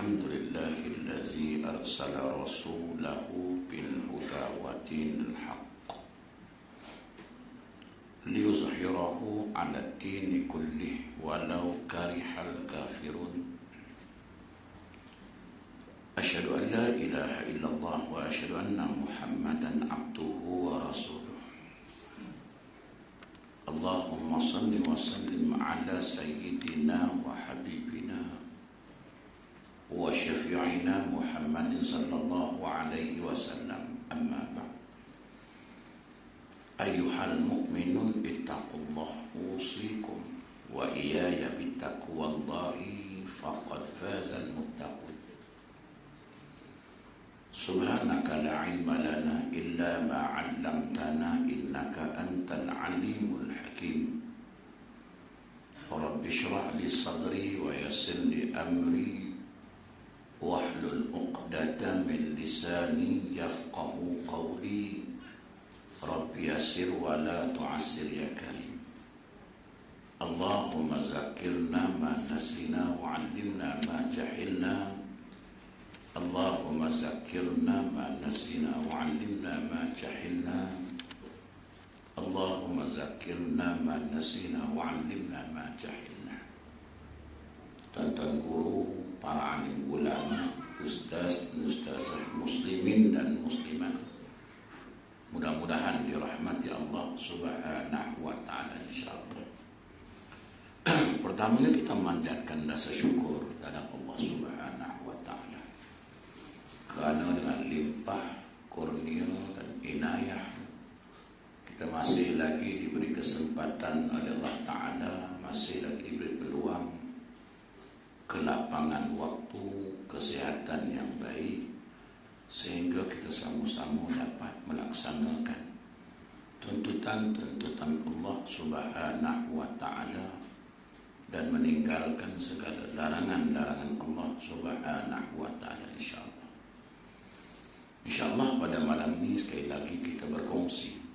الحمد لله الذي أرسل رسوله بالهدى ودين الحق ليظهره على الدين كله ولو كره الكافرون. أشهد أن لا إله إلا الله وأشهد أن محمدا عبده ورسوله. اللهم صل وسلم على سيدنا وحبيبنا وشفيعنا محمد صلى الله عليه وسلم. أما بعد، أيها المؤمنون اتقوا الله، أوصيكم وإياي بتقوى الله فقد فاز المتقون. سبحانك لا علم لنا إلا ما علمتنا إنك أنت العليم الحكيم. رب اشرح لي صدري ويسر لي أمري واحلل عقدة من لساني يفقه قولي. رب يسر ولا تعسر يا كريم. اللهم ذكرنا ما نسينا وعلمنا ما جهلنا. اللهم ذكرنا ما نسينا وعلمنا ما جهلنا. اللهم ذكرنا ما نسينا وعلمنا ما جهلنا. Tuan-tuan guru, para alim ulama, ustaz, ustazah, muslimin dan muslimat, mudah-mudahan dirahmati Allah subhanahu wa ta'ala insyaallah. Pertamanya kita memanjatkan rasa syukur kepada Allah subhanahu wa ta'ala, kerana dengan limpah kurnia dan inayah kita masih lagi diberi kesempatan oleh Allah ta'ala, masih lagi diberi peluang, kelapangan waktu, kesehatan yang baik, sehingga kita sama-sama dapat melaksanakan tuntutan-tuntutan Allah subhanahu wa ta'ala dan meninggalkan segala larangan-larangan Allah subhanahu wa ta'ala insyaAllah. InsyaAllah pada malam ini sekali lagi kita berkongsi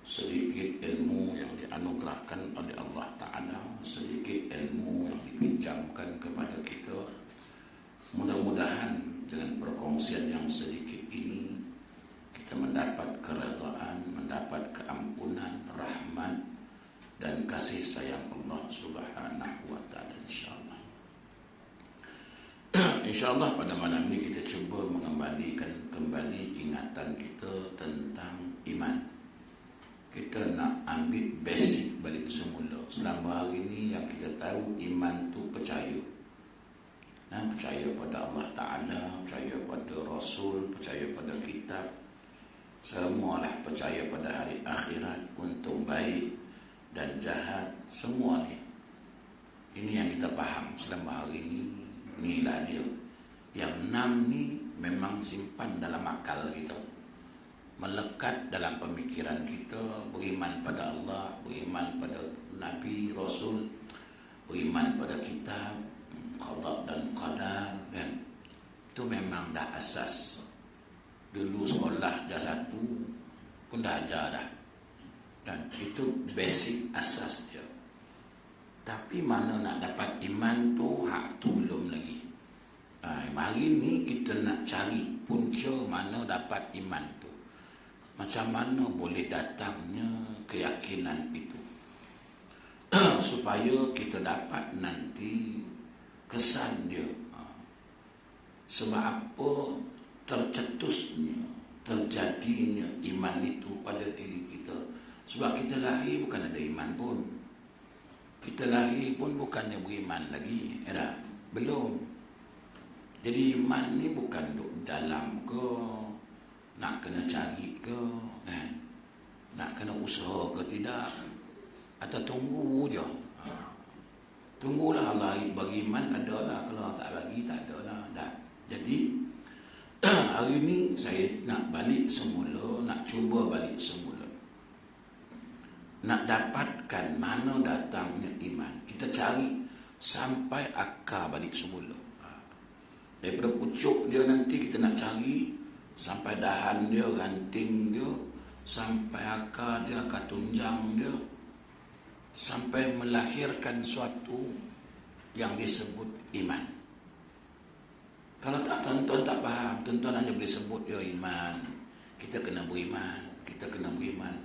sedikit ilmu yang dianugerahkan oleh Allah Ta'ala, sedikit ilmu yang dipinjamkan kepada kita. Mudah-mudahan dengan perkongsian yang sedikit ini kita mendapat keredaan, mendapat keampunan, rahmat dan kasih sayang Allah subhanahu wa ta'ala insyaAllah. InsyaAllah pada malam ini kita cuba mengembalikan kembali ingatan kita tentang iman. Kita nak ambil basic balik semula. Selama hari ini yang kita tahu iman tu percaya. Percaya pada Allah Ta'ala, percaya pada Rasul, percaya pada kitab. Semualah percaya pada hari akhirat, untung baik dan jahat, semua ni. Ini yang kita faham selama hari ini. Inilah dia. Yang 6 ni memang simpan dalam akal kita, melekat dalam pemikiran kita. Beriman pada Allah, beriman pada Nabi, Rasul, beriman pada kitab, qada dan qadar, kan? Itu memang dah asas. Dulu sekolah dah 1 pun dah ajar dah. Dan itu basic asas dia. Tapi mana nak dapat iman tu, hak tu belum lagi. Hari ni kita nak cari punca mana dapat iman tu. Macam mana boleh datangnya keyakinan itu supaya kita dapat nanti kesan dia. Sebab apa tercetusnya, terjadinya iman itu pada diri kita? Sebab kita lahir bukan ada iman pun. Kita lahir pun bukannya beriman lagi, belum. Jadi iman ni bukan duduk dalam ke, nak kena cari ke, kan? Nak kena usaha ke tidak, atau tunggu je. Tunggulah Allah bagi iman, ada lah. Kalau tak bagi, tak ada lah. Dah. Jadi hari ni saya nak balik semula, nak cuba balik semula, nak dapatkan mana datangnya iman. Kita cari sampai akar balik semula. Daripada pucuk dia nanti kita nak cari sampai dahan dia, ranting dia, sampai akar dia, akar tunjang dia, sampai melahirkan suatu yang disebut iman. Kalau tak, tuan-tuan tak faham. Tuan-tuan hanya boleh sebut, ya iman. Kita kena beriman. Kita kena beriman.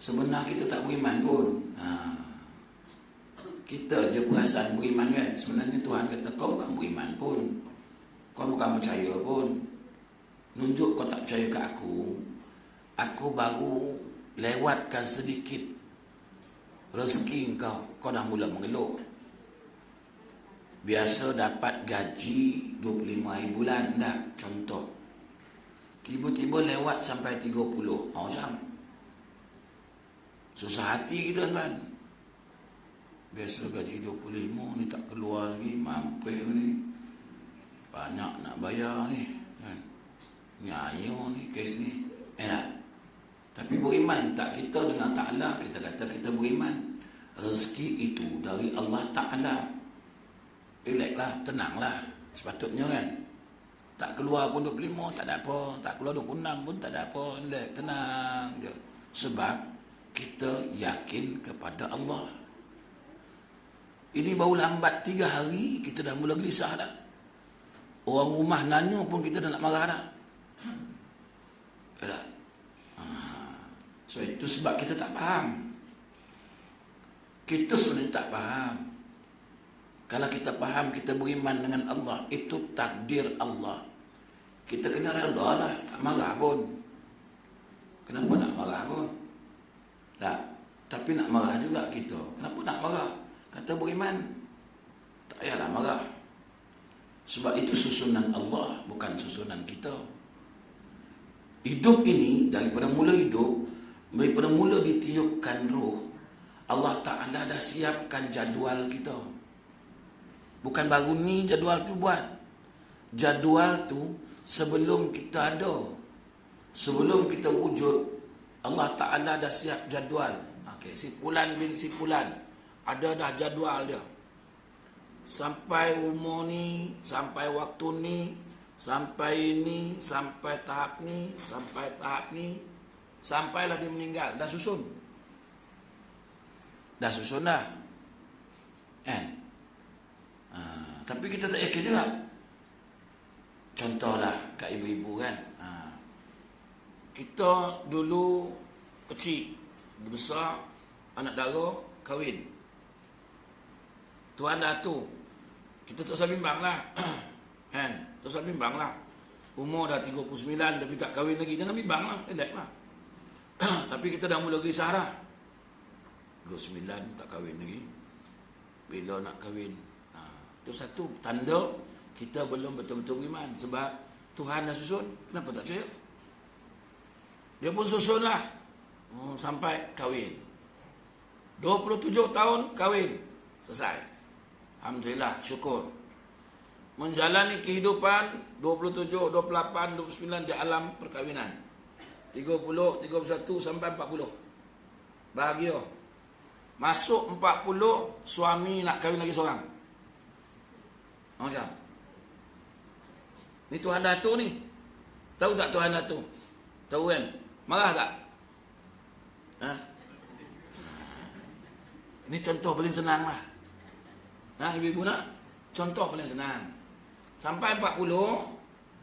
Sebenarnya kita tak beriman pun. Kita je perasan beriman kan. Sebenarnya Tuhan kata, kau bukan beriman pun. Kau bukan percaya pun. Nunjuk kau tak percaya ke aku. Aku baru lewatkan sedikit rezeki kau. Kau dah mula mengeluh. Biasa dapat gaji 25 hari bulan. Tak, contoh. Tiba-tiba lewat sampai 30. Macam susah hati kita kan. Biasa gaji 25 ni tak keluar lagi. Mampir ni. Banyak nak bayar ni kan. Nyayo ni kes ni. Tak? Tapi beriman tak kita dengan Ta'ala. Kita kata kita beriman. Rezeki itu dari Allah Ta'ala. Relaxlah, tenanglah. Sepatutnya kan. Tak keluar pun 25, tak ada apa. Tak keluar 26 pun tak ada apa. Relax, tenang je. Sebab kita yakin kepada Allah. Ini baru lambat 3 hari, kita dah mula gelisah dah. Orang rumah nanya pun kita dah nak marah dah. Tak? So itu sebab kita tak faham. Kita sebenarnya tak faham. Kalau kita faham, kita beriman dengan Allah, itu takdir Allah. Kita kena redha lah, tak marah pun. Kenapa nak marah pun? Tak. Tapi nak marah juga kita. Kenapa nak marah? Kata beriman, tak payahlah marah. Sebab itu susunan Allah, bukan susunan kita. Hidup ini, daripada mula hidup, daripada mula ditiupkan roh, Allah Ta'ala dah siapkan jadual kita. Bukan baru ni jadual tu buat. Jadual tu sebelum kita ada. Sebelum kita wujud, Allah Ta'ala dah siap jadual. Sipulan bin sipulan. Ada dah jadual dia. Sampai umur ni, sampai waktu ni, sampai ini, sampai tahap ni, sampai tahap ni, sampailah dia meninggal. Dah susun. Dah susun dah. Kan? Tapi kita tak yakin juga. Contohlah kat ibu-ibu kan. Kita dulu kecil, besar, anak dara, kahwin. Tuan dah tu. Kita tak usah bimbang lah. Kan? Tak usah bimbang lah. Umur dah 39 tapi tak kahwin lagi. Jangan bimbang lah. Relax lah. Tapi kita dah mula gelisah dah. 29 tak kahwin lagi. Bila nak kahwin? Itu satu tanda kita belum betul-betul beriman. Sebab Tuhan dah susun. Kenapa tak percaya? Dia pun susun lah. Sampai kahwin. 27 tahun kahwin. Selesai. Alhamdulillah, syukur. Menjalani kehidupan 27, 28, 29 di alam perkahwinan. 30, 31 sampai 40. Bahagia. Masuk 40, suami nak kahwin lagi seorang. Macam ni Tuhan Datuk ni. Tahu tak Tuhan Datuk? Tahu kan? Marah tak? Ni contoh paling senang lah. Ibu-ibu nak? Contoh paling senang. Sampai 40,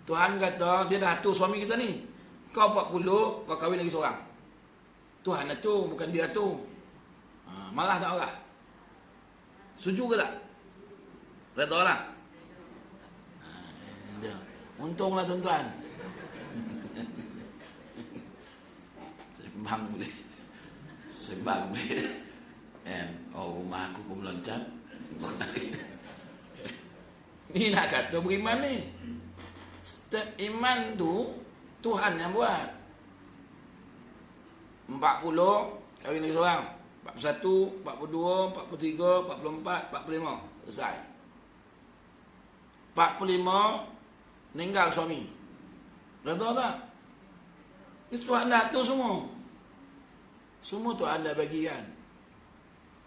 Tuhan kata, dia dah atur suami kita ni. Kau 40, kau kahwin lagi seorang. Tuhan atur, bukan dia atur. Marah tak orang? Setuju ke tak? Redha lah. Untunglah tuan-tuan. Sembang boleh. Sembang boleh. Rumah aku pun meloncat. Ni nak kata beriman ni. Step iman tu Tuhan yang buat. 40 kahwin lagi seorang. 41, 42, 43, 44, 45. Selesai. 45 meninggal suami. Redha tak? Itu Tuhan dah atur semua. Semua Tuhan dah bagi kan.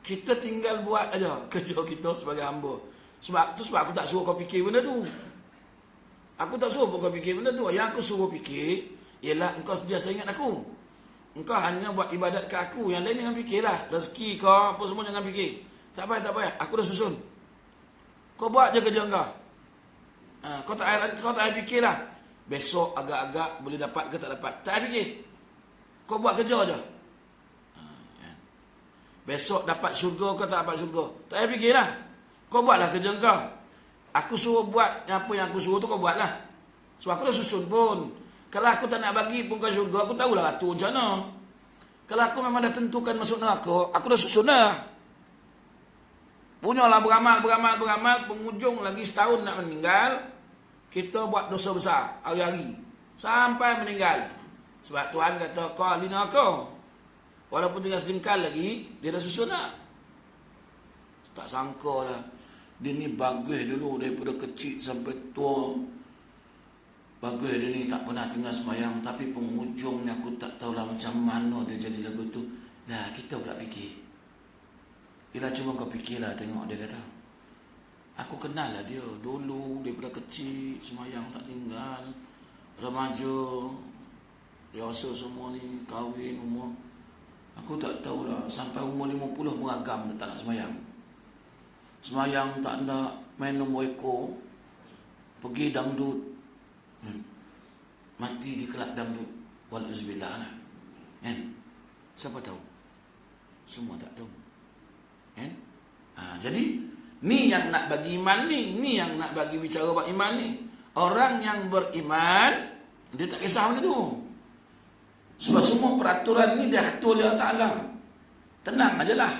Kita tinggal buat aja kerja kita sebagai hamba. Sebab aku tak suruh kau fikir benda tu. Aku tak suruh kau fikir benda tu. Yang aku suruh fikir ialah engkau sentiasa ingat aku. Engkau hanya buat ibadat ke aku. Yang lain jangan fikirlah. Rezeki kau apa semua jangan fikir. Tak payah. Aku dah susun. Kau buat je kerja engkau. Kau tak fikirlah. Besok agak-agak boleh dapat ke tak dapat. Tak fikir. Kau buat kerja je. Besok dapat syurga ke tak dapat syurga. Tak fikirlah. Kau buatlah kerja kau. Aku suruh buat apa yang aku suruh tu kau buatlah. Sebab aku dah susun pun. Kalau aku tak nak bagi pun kau syurga, aku tahulah atur macam mana. Kalau aku memang dah tentukan masuk neraka, aku dah susun dah. Punyalah beramal, penghujung lagi setahun nak meninggal, kita buat dosa besar hari-hari sampai meninggal. Sebab Tuhan kata kau ahli neraka. Walaupun tinggal sejengkal lagi, dia dah susun dah. Tak sangka lah, dia ni bagus dulu daripada kecil sampai tua. Bagus dia ni tak pernah tinggal sembahyang, tapi penghujungnya aku tak tahulah macam mana dia jadi lagu tu. Lah kita pula fikir. Bila cuma kau fikirlah, tengok dia kata, aku kenal lah dia dulu daripada kecil sembahyang tak tinggal, remaja, dewasa semua ni, kahwin, umur. Aku tak tahulah sampai umur 50 beragam dia tak nak sembahyang. Sembahyang tak nak, main nombor ekor, pergi dangdut, mati di kelab dangdut. Walauzubillah lah. Kan? Siapa tahu? Semua tak tahu. Kan? Jadi ni yang nak bagi iman ni yang nak bagi bicara bab iman ni. Orang yang beriman dia tak kisah benda tu. Sebab semua peraturan ni dia atur oleh Allah Ta'ala. Tenang ajalah.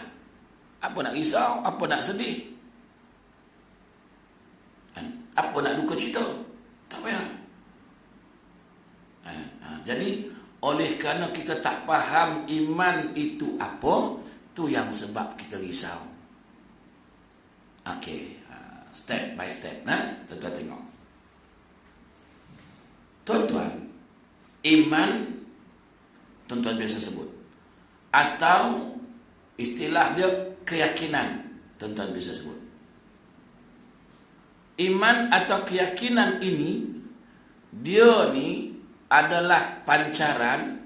Apa nak risau, apa nak sedih, apa nak duka cita, tak payah. Jadi oleh kerana kita tak faham iman itu apa, tu yang sebab kita risau. Okey, step by step. Tuan-tuan tengok. Tuan-tuan, iman tuan-tuan biasa sebut, atau istilah dia keyakinan, tuan-tuan bisa sebut. Iman atau keyakinan ini, dia ni adalah pancaran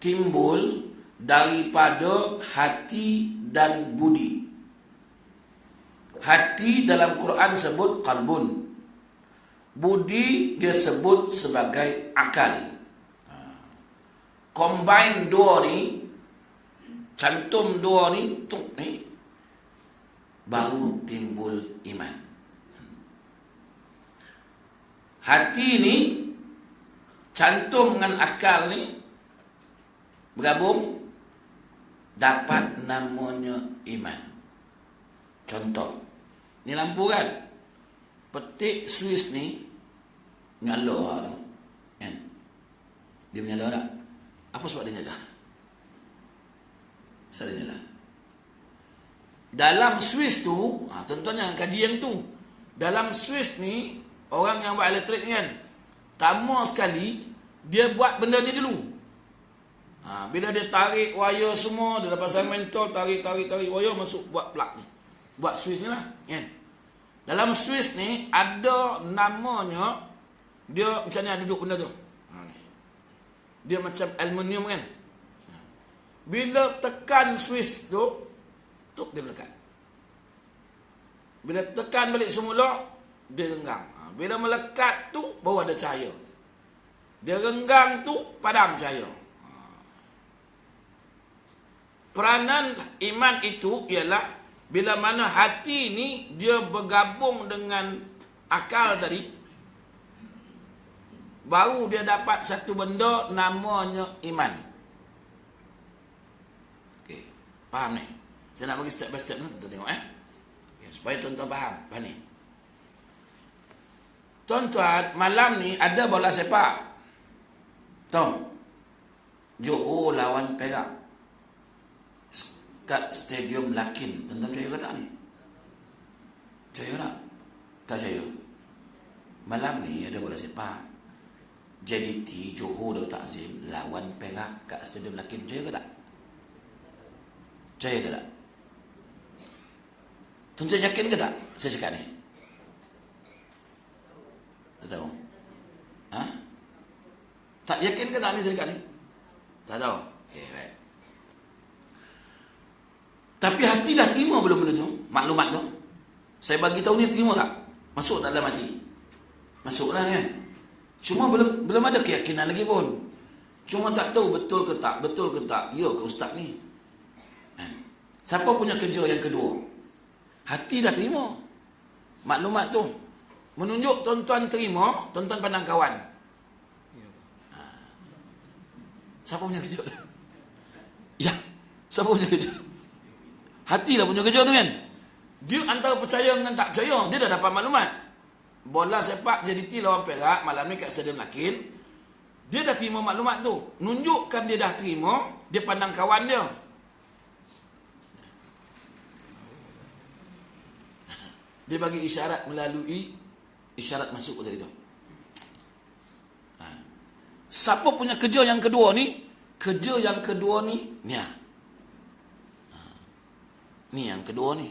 timbul daripada hati dan budi. Hati dalam Quran sebut qalbun, budi dia sebut sebagai akal. Combine dua ni, cantum dua ni, tuk ni, baru timbul iman. Hati ni cantum dengan akal ni bergabung, dapat namanya iman. Contoh, ni lampu kan, petik Swiss ni nyala tu kan, dia menyala tak? Apa sebab dia nyala? Sebab dia nyala. Dalam Swiss tu, tuan-tuan jangan kaji yang tu. Dalam Swiss ni, orang yang buat elektrik ni kan, pertama sekali dia buat benda ni dulu. Bila dia tarik wire semua, dia dapat mentol, tarik wire masuk buat plug ni, buat Swiss ni lah kan. Dalam Swiss ni ada namanya, dia macam ni duduk benda tu. Dia macam aluminium kan. Bila tekan Swiss tu, tuk dia melekat. Bila tekan balik semula, dia renggang. Bila melekat tu, baru ada cahaya. Dia renggang tu, padam cahaya. Peranan iman itu ialah bila mana hati ni dia bergabung dengan akal tadi, baru dia dapat satu benda namanya iman. Okey, faham ni? Saya nak bagi step by step ni, tuan tengok okay, supaya tuan-tuan faham ni. Tuan-tuan, malam ni ada bola sepak. Tahu? Johor lawan Perak kat Stadium Lakin. Tuan-tuan percaya ke tak ni? Percaya tak? Tak percaya. Malam ni ada bola sepak. JDT Johor Darul Takzim lawan Perak kat Stadium Lakin. Percaya ke tak? Percaya ke tak? Tuan-tuan yakin ke tak saya cakap ni? Tak tahu. Tak yakin ke tak ni saya cakap ni? Tak tahu. Okay, right. Tapi hati dah terima belum benda tu? Maklumat tu? Saya bagi tahu ni terima tak? Masuk tak dalam hati? Masuklah kan. Cuma belum ada keyakinan lagi pun. Cuma tak tahu betul ke tak. Ya ke ustaz ni. Kan? Siapa punya kerja yang kedua? Hati dah terima maklumat tu. Menunjuk tuan-tuan terima, tuan-tuan pandang kawan. Siapa punya kerja tu? Ya, siapa punya kerja? Hati dah punya kerja tu kan. Dia antara percaya dengan tak percaya, dia dah dapat maklumat. Bola sepak JDT lawan Perak malam ni kat Stadium Lakin. Dia dah terima maklumat tu. Nunjukkan dia dah terima, dia pandang kawan dia. Dia bagi isyarat melalui isyarat masuk tadi tu. Siapa punya kerja yang kedua ni? Kerja yang kedua ni, ni yang kedua ni.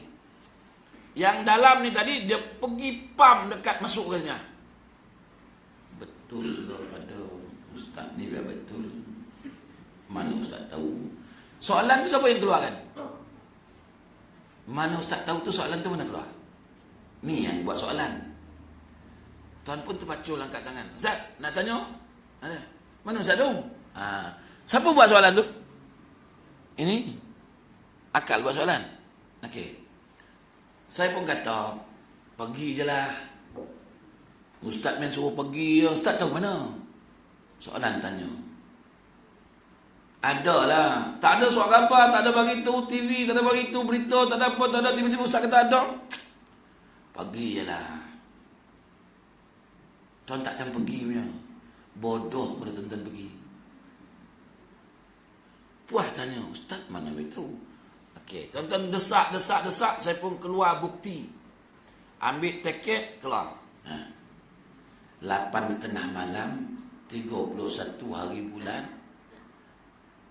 Yang dalam ni tadi, dia pergi pam dekat masuk rasanya. Betul ke ada ustaz ni biar betul? Mana ustaz tahu? Soalan tu siapa yang keluarkan? Mana ustaz tahu tu soalan tu mana keluar? Ni yang buat soalan. Tuan pun terpacul angkat tangan. Ustaz, nak tanya? Ada. Mana ustaz tu? Siapa buat soalan tu? Ini akal buat soalan. Okey. Saya pun kata, pergi je lah. Ustaz main suruh pergi. Ustaz tahu mana? Soalan tanya. Ada lah. Tak ada suara apa. Tak ada beritahu TV. Tak ada beritahu berita. Tak ada apa. Tak ada. Tiba-tiba Ustaz kata ada. Pergi je lah. Tuan takkan pergi punya. Bodoh pada tuan-tuan pergi. Puas tanya. Ustaz mana beritahu? Okey, tuan-tuan desak. Saya pun keluar bukti. Ambil tiket, keluar. 8.30 malam, 31 hari bulan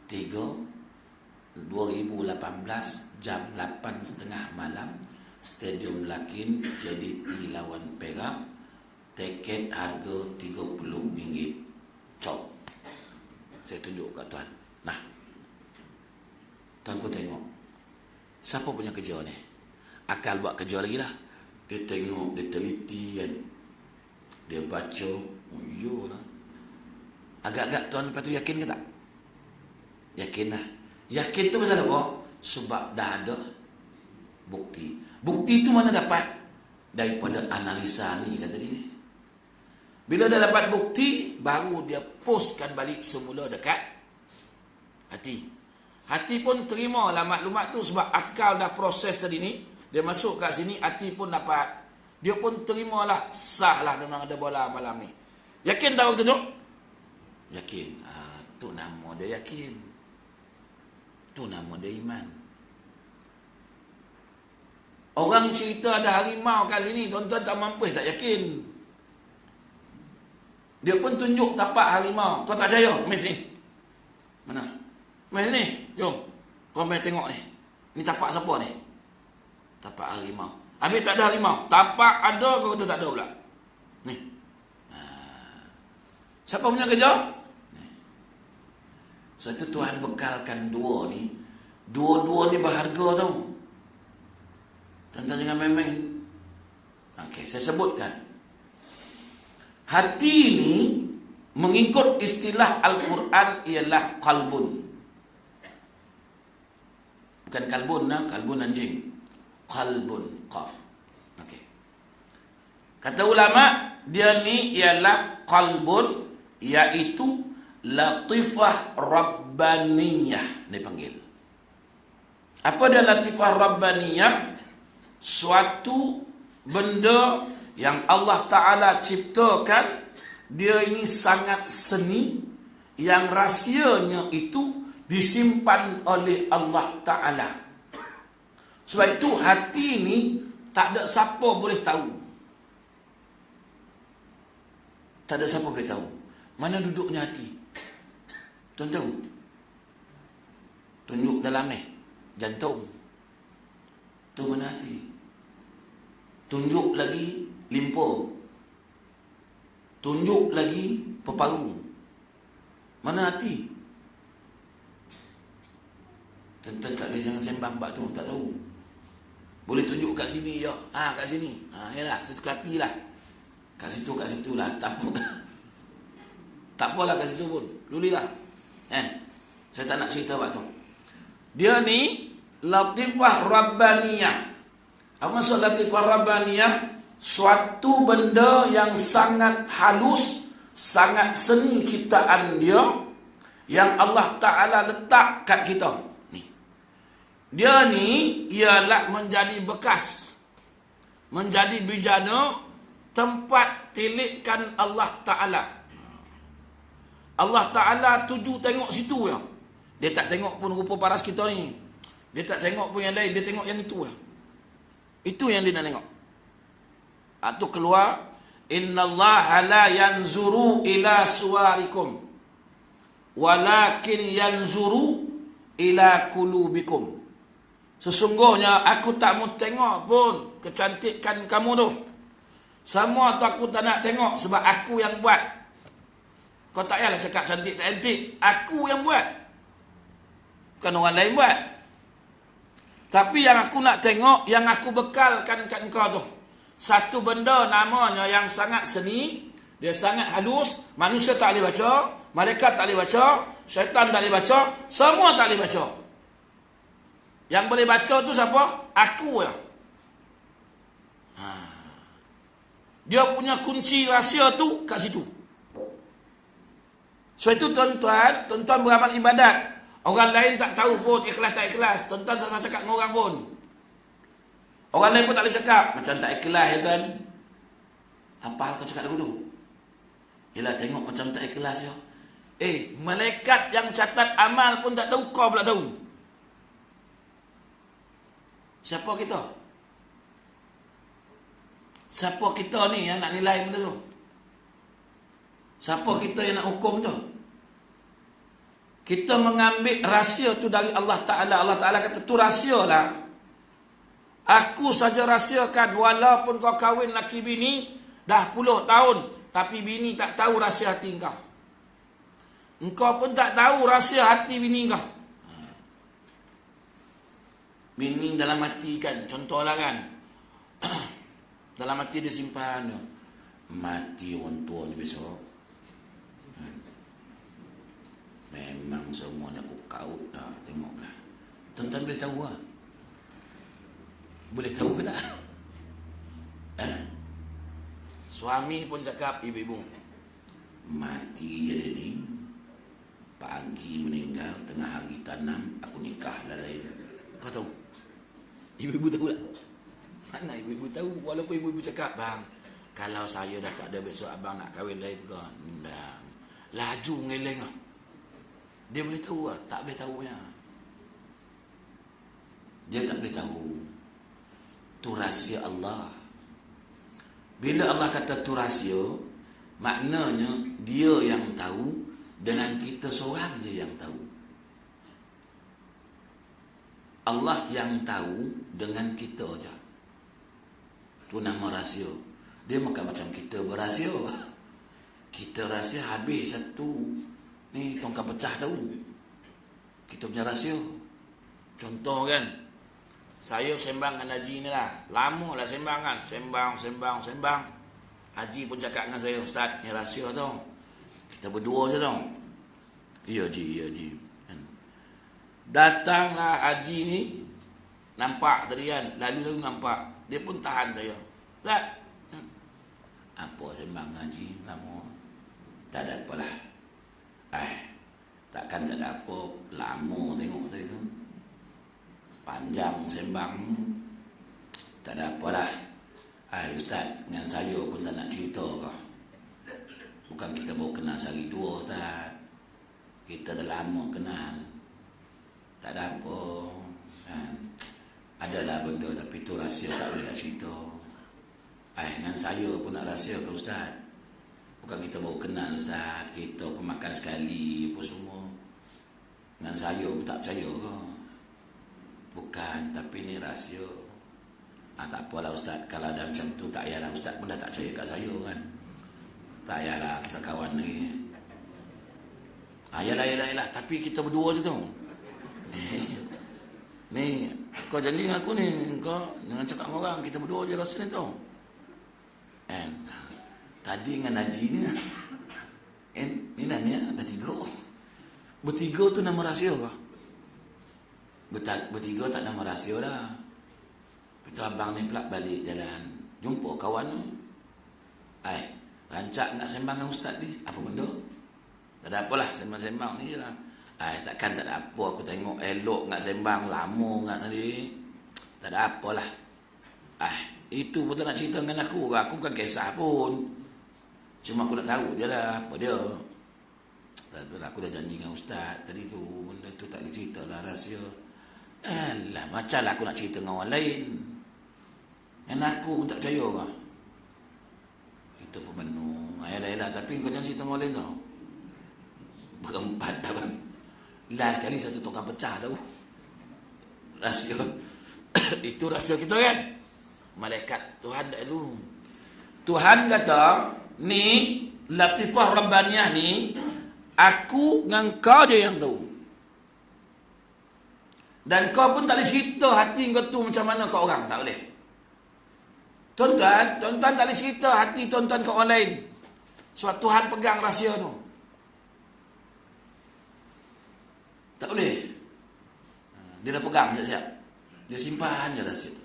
3, 2018, jam 8.30 malam, Stadium Lakin, JDT lawan Perak. Tiket harga RM30. Cop. Saya tunjuk kat tuan. Nah. Tuan pun tengok. Siapa punya kerja ni? Akal buat kerja lagi lah. Dia tengok, dia teliti kan. Dia baca. Oh iyalah. Agak-agak tuan lepas tu yakin ke tak? Yakin lah. Yakin tu pasal apa? Sebab dah ada bukti. Bukti tu mana dapat? Daripada analisa ni dah tadi ni. Bila dah dapat bukti, baru dia postkan balik semula dekat hati. Hati pun terima lah maklumat tu sebab akal dah proses tadi ni. Dia masuk kat sini, hati pun dapat. Dia pun terima lah, sah lah memang ada bola malam ni. Yakin tak waktu tu? Yakin. Tu nama dia yakin. Tu nama dia iman. Orang cerita ada harimau kat sini, tuan-tuan tak mampu, tak yakin. Dia pun tunjuk tapak harimau. Kau tak percaya? Mes ni. Mana? Mes ni. Jom. Kau main tengok ni. Ni tapak siapa ni? Tapak harimau. Habis tak ada harimau. Tapak ada, kau kata tak ada pula. Ni. Siapa punya kerja? Ni. So itu Tuhan bekalkan dua ni. Dua-dua ni berharga tau. Tuan-tuan jangan main-main. Okey, saya sebutkan. Hati ini mengikut istilah Al-Quran ialah qalbun. Bukan kalbun, kalbun anjing. Qalbun, qaf. Okey. Kata ulama, dia ni ialah qalbun, iaitu latifah rabbaniyah dipanggil. Apa dia latifah rabbaniyah? Suatu benda yang Allah Ta'ala ciptakan, dia ini sangat seni, yang rahsianya itu disimpan oleh Allah Ta'ala. Sebab itu hati ini tak ada siapa boleh tahu. Tak ada siapa boleh tahu. Mana duduknya hati? Tuan tahu? Tunjuk dalam ni, jantung. Tu mana hati? Tunjuk lagi limpa. Tunjuk lagi peparu. Mana hati? Tentu tak boleh jangan sembang bab tu, tak tahu. Boleh tunjuk kat sini ya. Kat sini. Yalah, satu hati lah. Kat situ lah. Tak apa. Tak apalah kat situ pun. Lulilah. Kan? Saya tak nak cerita waktu. Dia ni latifah rabbaniyah. Apa maksud latifah rabbaniyah? Suatu benda yang sangat halus, sangat seni ciptaan dia, yang Allah Ta'ala letak kat kita. Ni. Dia ni ialah menjadi bekas, menjadi bijana tempat tilikkan Allah Ta'ala. Allah Ta'ala tuju tengok situ ya. Dia tak tengok pun rupa paras kita ni. Dia tak tengok pun yang lain. Dia tengok yang itu ya. Itu yang dia nak tengok. Itu keluar. Innallaha la yanzuru ila suwarikum, walakin yanzuru ila kulubikum. Sesungguhnya aku tak mau tengok pun kecantikan kamu tu. Semua tu aku tak nak tengok sebab aku yang buat. Kau tak payahlah cakap cantik tak cantik. Aku yang buat. Bukan orang lain buat. Tapi yang aku nak tengok, yang aku bekalkan kat engkau tu, satu benda namanya yang sangat seni, dia sangat halus, manusia tak boleh baca, malaikat tak boleh baca, syaitan tak boleh baca, semua tak boleh baca. Yang boleh baca tu siapa? Aku ya. Dia punya kunci rahsia tu kat situ. So itu tuan-tuan beramal ibadat. Orang lain tak tahu pun ikhlas tak ikhlas. Tuan-tuan tak cakap dengan orang pun. Orang lain pun tak boleh cakap. Macam tak ikhlas ya tuan. Apa hal kau cakap lagu tu? Yelah tengok macam tak ikhlas ya. Malaikat yang catat amal pun tak tahu, kau pula tahu. Siapa kita? Siapa kita ni yang nak nilai benda tu? Siapa kita yang nak hukum tu? Kita mengambil rahsia tu dari Allah Ta'ala. Allah Ta'ala kata tu rahsia lah. Aku saja rahsiakan. Walaupun kau kahwin laki bini dah 10 tahun, tapi bini tak tahu rahsia hati kau. Engkau pun tak tahu rahsia hati bini kau. Bini dalam hati kan, contohlah kan, dalam hati dia simpan mati orang tua ni besok. Memang semua nak aku kaut dah. Tengoklah. Tuan-tuan boleh tahu lah. Boleh tahu ke tak? Suami pun cakap, ibu-ibu, mati je dia ni, pagi meninggal, tengah hari tanam, aku nikah dah lain. Kau tahu? Ibu-ibu tahu tak? Mana ibu-ibu tahu? Walaupun ibu-ibu cakap, bang, kalau saya dah tak ada besok, abang nak kahwin lain ke? Bang, laju ngeleng lah. Dia boleh tahu lah? Tak boleh tahu ya. Dia tak boleh tahu. Itu rahsia Allah. Bila Allah kata tu rahsia, maknanya dia yang tahu dengan kita seorang je yang tahu. Allah yang tahu dengan kita je. Itu nama rahsia. Dia bukan macam kita berahsia. Kita rahsia habis satu ni tongkat pecah tahu. Kita punya rahsia. Contoh kan, saya sembang dengan Haji ni lah. Lama lah sembang kan. Sembang. Haji pun cakap dengan saya, Ustaz, ni rahsia tau. Kita berdua je tau. Ya Haji. Datanglah Haji ni. Nampak tadi kan. Lalu nampak. Dia pun tahan saya. Ustaz, apa sembang dengan Haji lama? Tak ada apalah. Takkan tak ada apa. Lama tengok tadi tu. Panjang sembang. Tak ada apalah. Ustaz, dengan saya pun tak nak cerita kau. Bukan kita baru kenal sehari dua, Ustaz. Kita dah lama kenal. Tak ada apa. Adalah benda, tapi tu rahsia, tak boleh nak cerita. Dengan saya pun nak rahsia ke Ustaz. Bukan kita baru kenal, Ustaz. Kita pun makan sekali apa semua. Dengan saya pun tak percaya ke? Bukan, tapi ni rahsia. Tak apalah Ustaz. Kalau ada macam tu, tak payahlah Ustaz pun dah tak percaya kat saya kan. Tak payahlah, kita kawan lagi. Yalah. Tapi kita berdua je tu. Ni, kau janji dengan aku ni. Kau dengan cakap dengan orang, kita berdua je rasa ni tu. Tadi dengan Haji ni, ni nanya ada 3. Bertiga tu nama rahsia ke? Bertiga tak nama rahsia dah. Itu abang ni pula balik jalan, jumpa kawan tu. Rancak nak sembang dengan ustaz ni. Apa benda? Tak ada apalah, sembang-sembang ni je lah. Takkan tak ada apa, aku tengok elok nak sembang, lama nak tadi. Tak ada apalah. Itu pun tak nak cerita dengan aku bukan kisah pun. Cuma aku nak tahu je lah apa dia. Aku dah janji dengan ustaz tadi tu, benda tu tak boleh cerita lah, rahsia. Alah, macam lah aku nak cerita dengan orang lain. Yang aku pun tak percaya ke? Kita pun menung. Yalah, tapi kau jangan cerita dengan orang lain tau. Berempat dah bang. Last sekali satu tongkang pecah tau. Rahsia. Itu rahsia kita kan. Malaikat Tuhan tak tahu. Tuhan kata, ni Latifah Rabbaniyah ni, aku dengan kau je yang tahu. Dan kau pun tak boleh cerita hati kau tu macam mana ke orang. Tak boleh. Tuan-tuan tak boleh cerita hati tuan-tuan ke orang lain. Sebab Tuhan pegang rahsia tu. Tak boleh. Dia dah pegang siap-siap. Dia simpan je rahsia tu.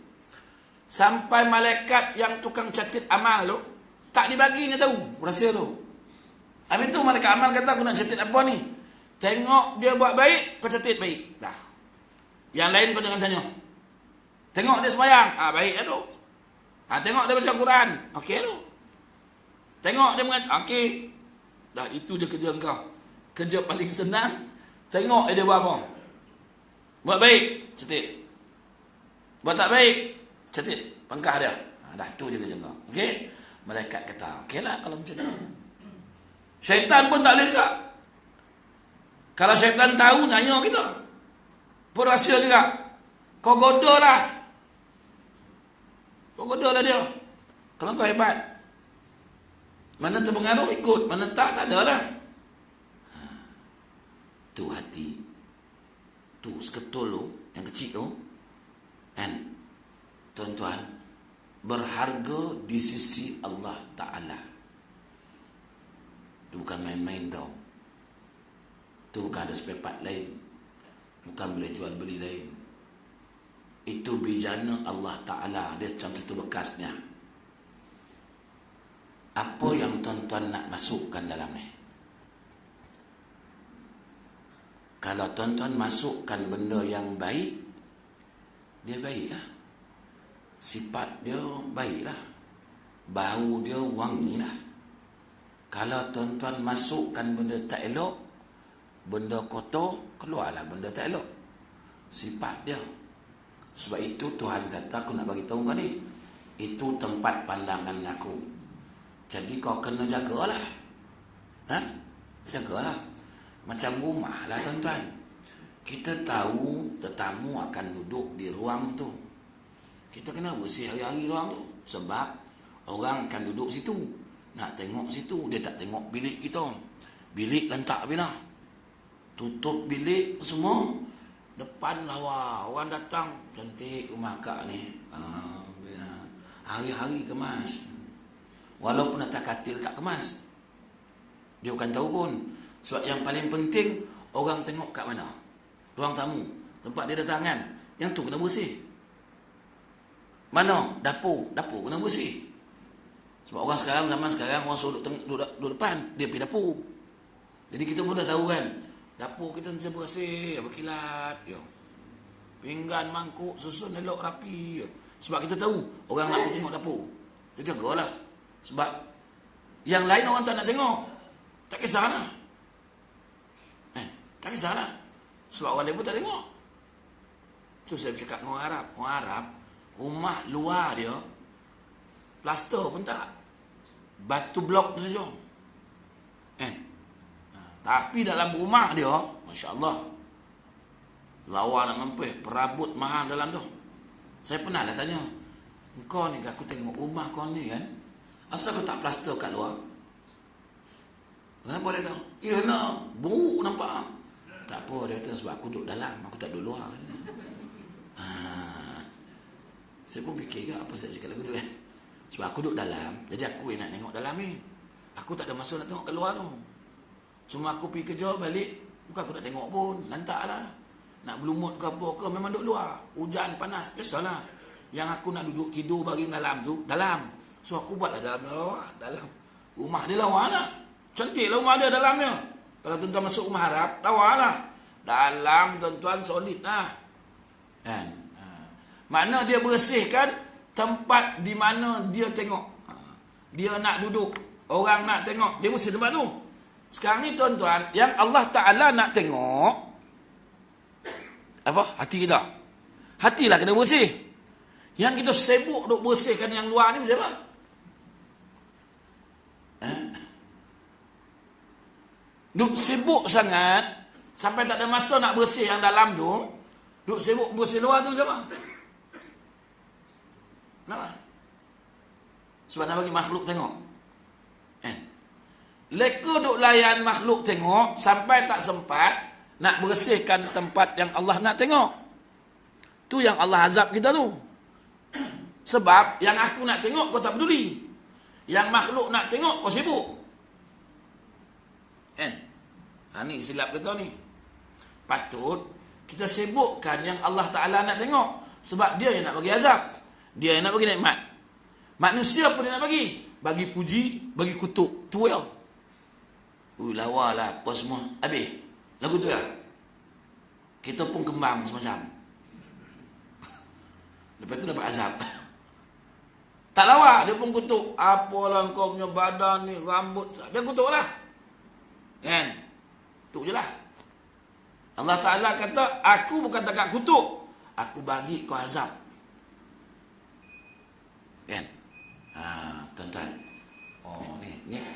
Sampai malaikat yang tukang catat amal tu tak dibaginya tahu rahsia tu. Habis tu malaikat amal kata, aku nak catat apa ni? Tengok dia buat baik, kau catat baik. Dah. Yang lain kau jangan tanya. Tengok dia sembahyang, baik tu. Tengok dia baca Quran, okey tu. Tengok dia mengaji, okey. Dah, itu je kerja kau. Kerja paling senang. Tengok dia buat apa. Buat baik, catat. Buat tak baik, catat. Pangkah dia. Dah, tu je kerja kau. Okey? Malaikat kata, okeylah kalau macam tu. Syaitan pun tak boleh juga. Kalau syaitan tahu, nanya kita. Pun rahsia juga. Kau goda lah. Kau goda lah dia. Kalau kau hebat. Mana terpengaruh, ikut. Mana tak ada lah. Tu hati. Tu seketul tu, yang kecil tu. Kan? Tuan-tuan, berharga di sisi Allah Ta'ala. Itu bukan main-main tau. Itu bukan ada spare part lain. Bukan boleh jual beli lain. Itu bijana Allah Ta'ala. Dia macam satu bekasnya. Apa yang tuan-tuan nak masukkan dalam ni? Kalau tuan-tuan masukkan benda yang baik, dia baik lah. Sifat dia baik lah. Bau dia wangi lah. Kalau tuan-tuan masukkan benda tak elok, benda kotor, keluarlah benda tak elok. Sifat dia. Sebab itu Tuhan kata, aku nak bagi tahu kau ni, itu tempat pandangan aku. Jadi kau kena jagalah. Jagalah. Macam rumah lah tuan-tuan. Kita tahu tetamu akan duduk di ruang tu. Kita kena bersih hari-hari ruang tu. Sebab orang akan duduk situ. Nak tengok situ. Dia tak tengok bilik kita. Bilik lentak bila. Tutup bilik semua. Depan lawa. Orang datang. Cantik rumah kak ni. Hari-hari kemas. Walaupun atas katil tak kemas. Dia bukan tahu pun. Sebab yang paling penting, orang tengok kat mana? Ruang tamu. Tempat dia datang kan? Yang tu kena bersih. Mana? Dapur. Dapur kena bersih. Sebab orang sekarang, zaman sekarang, orang suruh duduk depan. Dia pergi dapur. Jadi kita pun dah tahu kan? Dapur kita macam bersih. Berkilat. Pinggan, mangkuk, susun elok, rapi. Sebab kita tahu, orang nak pergi tengok dapur. Kita jagalah. Sebab yang lain orang tak nak tengok. Tak kisah lah. Tak kisahlah. Sebab orang lain pun tak tengok. Tu saya bercakap dengan orang Arab. Orang Arab, rumah luar dia, plaster pun tak. Batu blok tu saja. Tapi dalam rumah dia, Masya Allah, lawa nak mempih, perabot mahal dalam tu. Saya pernah lah tanya, kau ni aku tengok rumah kau ni kan, asal kau tak plaster kat luar? Kenapa dia tahu? Ya nak, buruk nampak. Tak apa, dia kata sebab aku duduk dalam, aku tak duduk luar. Saya pun fikir ke apa saya cakap lagu tu kan. Sebab aku duduk dalam, jadi aku yang nak tengok dalam ni. Aku tak ada masa nak tengok keluar tu. Cuma aku pergi kerja balik, bukan aku nak tengok pun, lantak lah. Nak berlumut ke apa ke, memang duduk luar. Hujan, panas, biasalah. Yang aku nak duduk tidur baring dalam tu, dalam. So aku buatlah dalam lawa, dalam. Rumah dia lawa lah. Cantik lah rumah dia dalamnya. Kalau tuan-tuan masuk rumah Arab, lawa lah. Dalam tuan-tuan solid lah. Kan? Makna dia bersihkan tempat di mana dia tengok. Dia nak duduk, orang nak tengok, dia bersih tempat tu. Sekarang ni tuan-tuan, yang Allah Ta'ala nak tengok apa? Hati kita. Hatilah kena bersih. Yang kita sibuk duk bersihkan yang luar ni siapa? Duk sibuk sangat sampai tak ada masa nak bersih yang dalam tu. Duk sibuk bersih luar tu siapa? Kenapa? Sebab nak bagi makhluk tengok. Leka duk layan makhluk tengok sampai tak sempat nak bersihkan tempat yang Allah nak tengok. Tu yang Allah azab kita tu. Sebab yang aku nak tengok kau tak peduli. Yang makhluk nak tengok kau sibuk. Ni silap kita ni. Patut kita sibukkan yang Allah Ta'ala nak tengok. Sebab dia yang nak bagi azab. Dia yang nak bagi nikmat. Manusia pun dia nak bagi. Bagi puji, bagi kutuk. Tu ya. Lawa lah apa semua. Habis. Lagu tu ya. Kita pun kembang semacam. Lepas tu dapat azab. Tak lawa. Dia pun kutuk. Apalah kau punya badan ni, rambut. Dia kutuk lah. Kan? Kutuk je lah. Allah Ta'ala kata, aku bukan takat kutuk. Aku bagi kau azab. Kan? Tuan-tuan.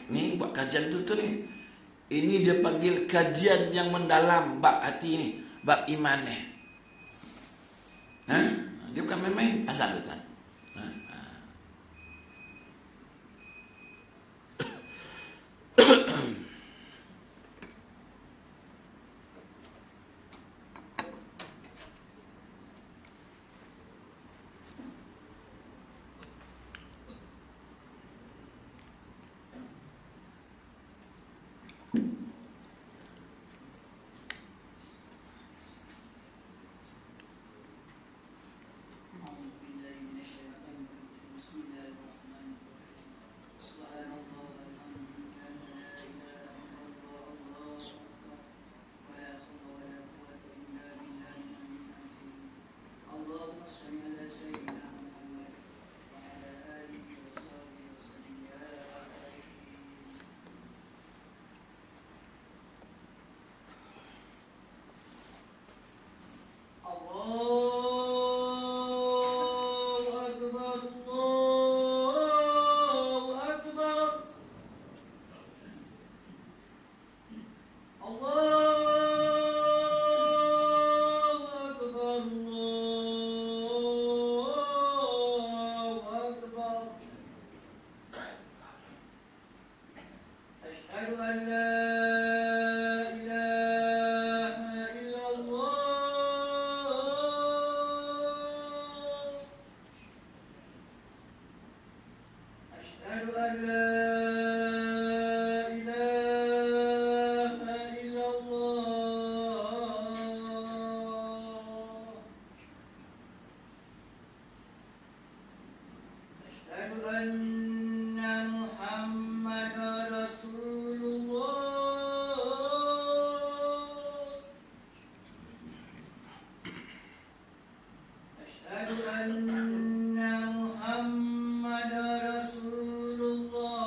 Ni buat kajian tu ni. Ini dia panggil kajian yang mendalam bab hati ni, bab iman ni. Dia bukan main-main azab tu tuan. أشهد أن محمد رسول الله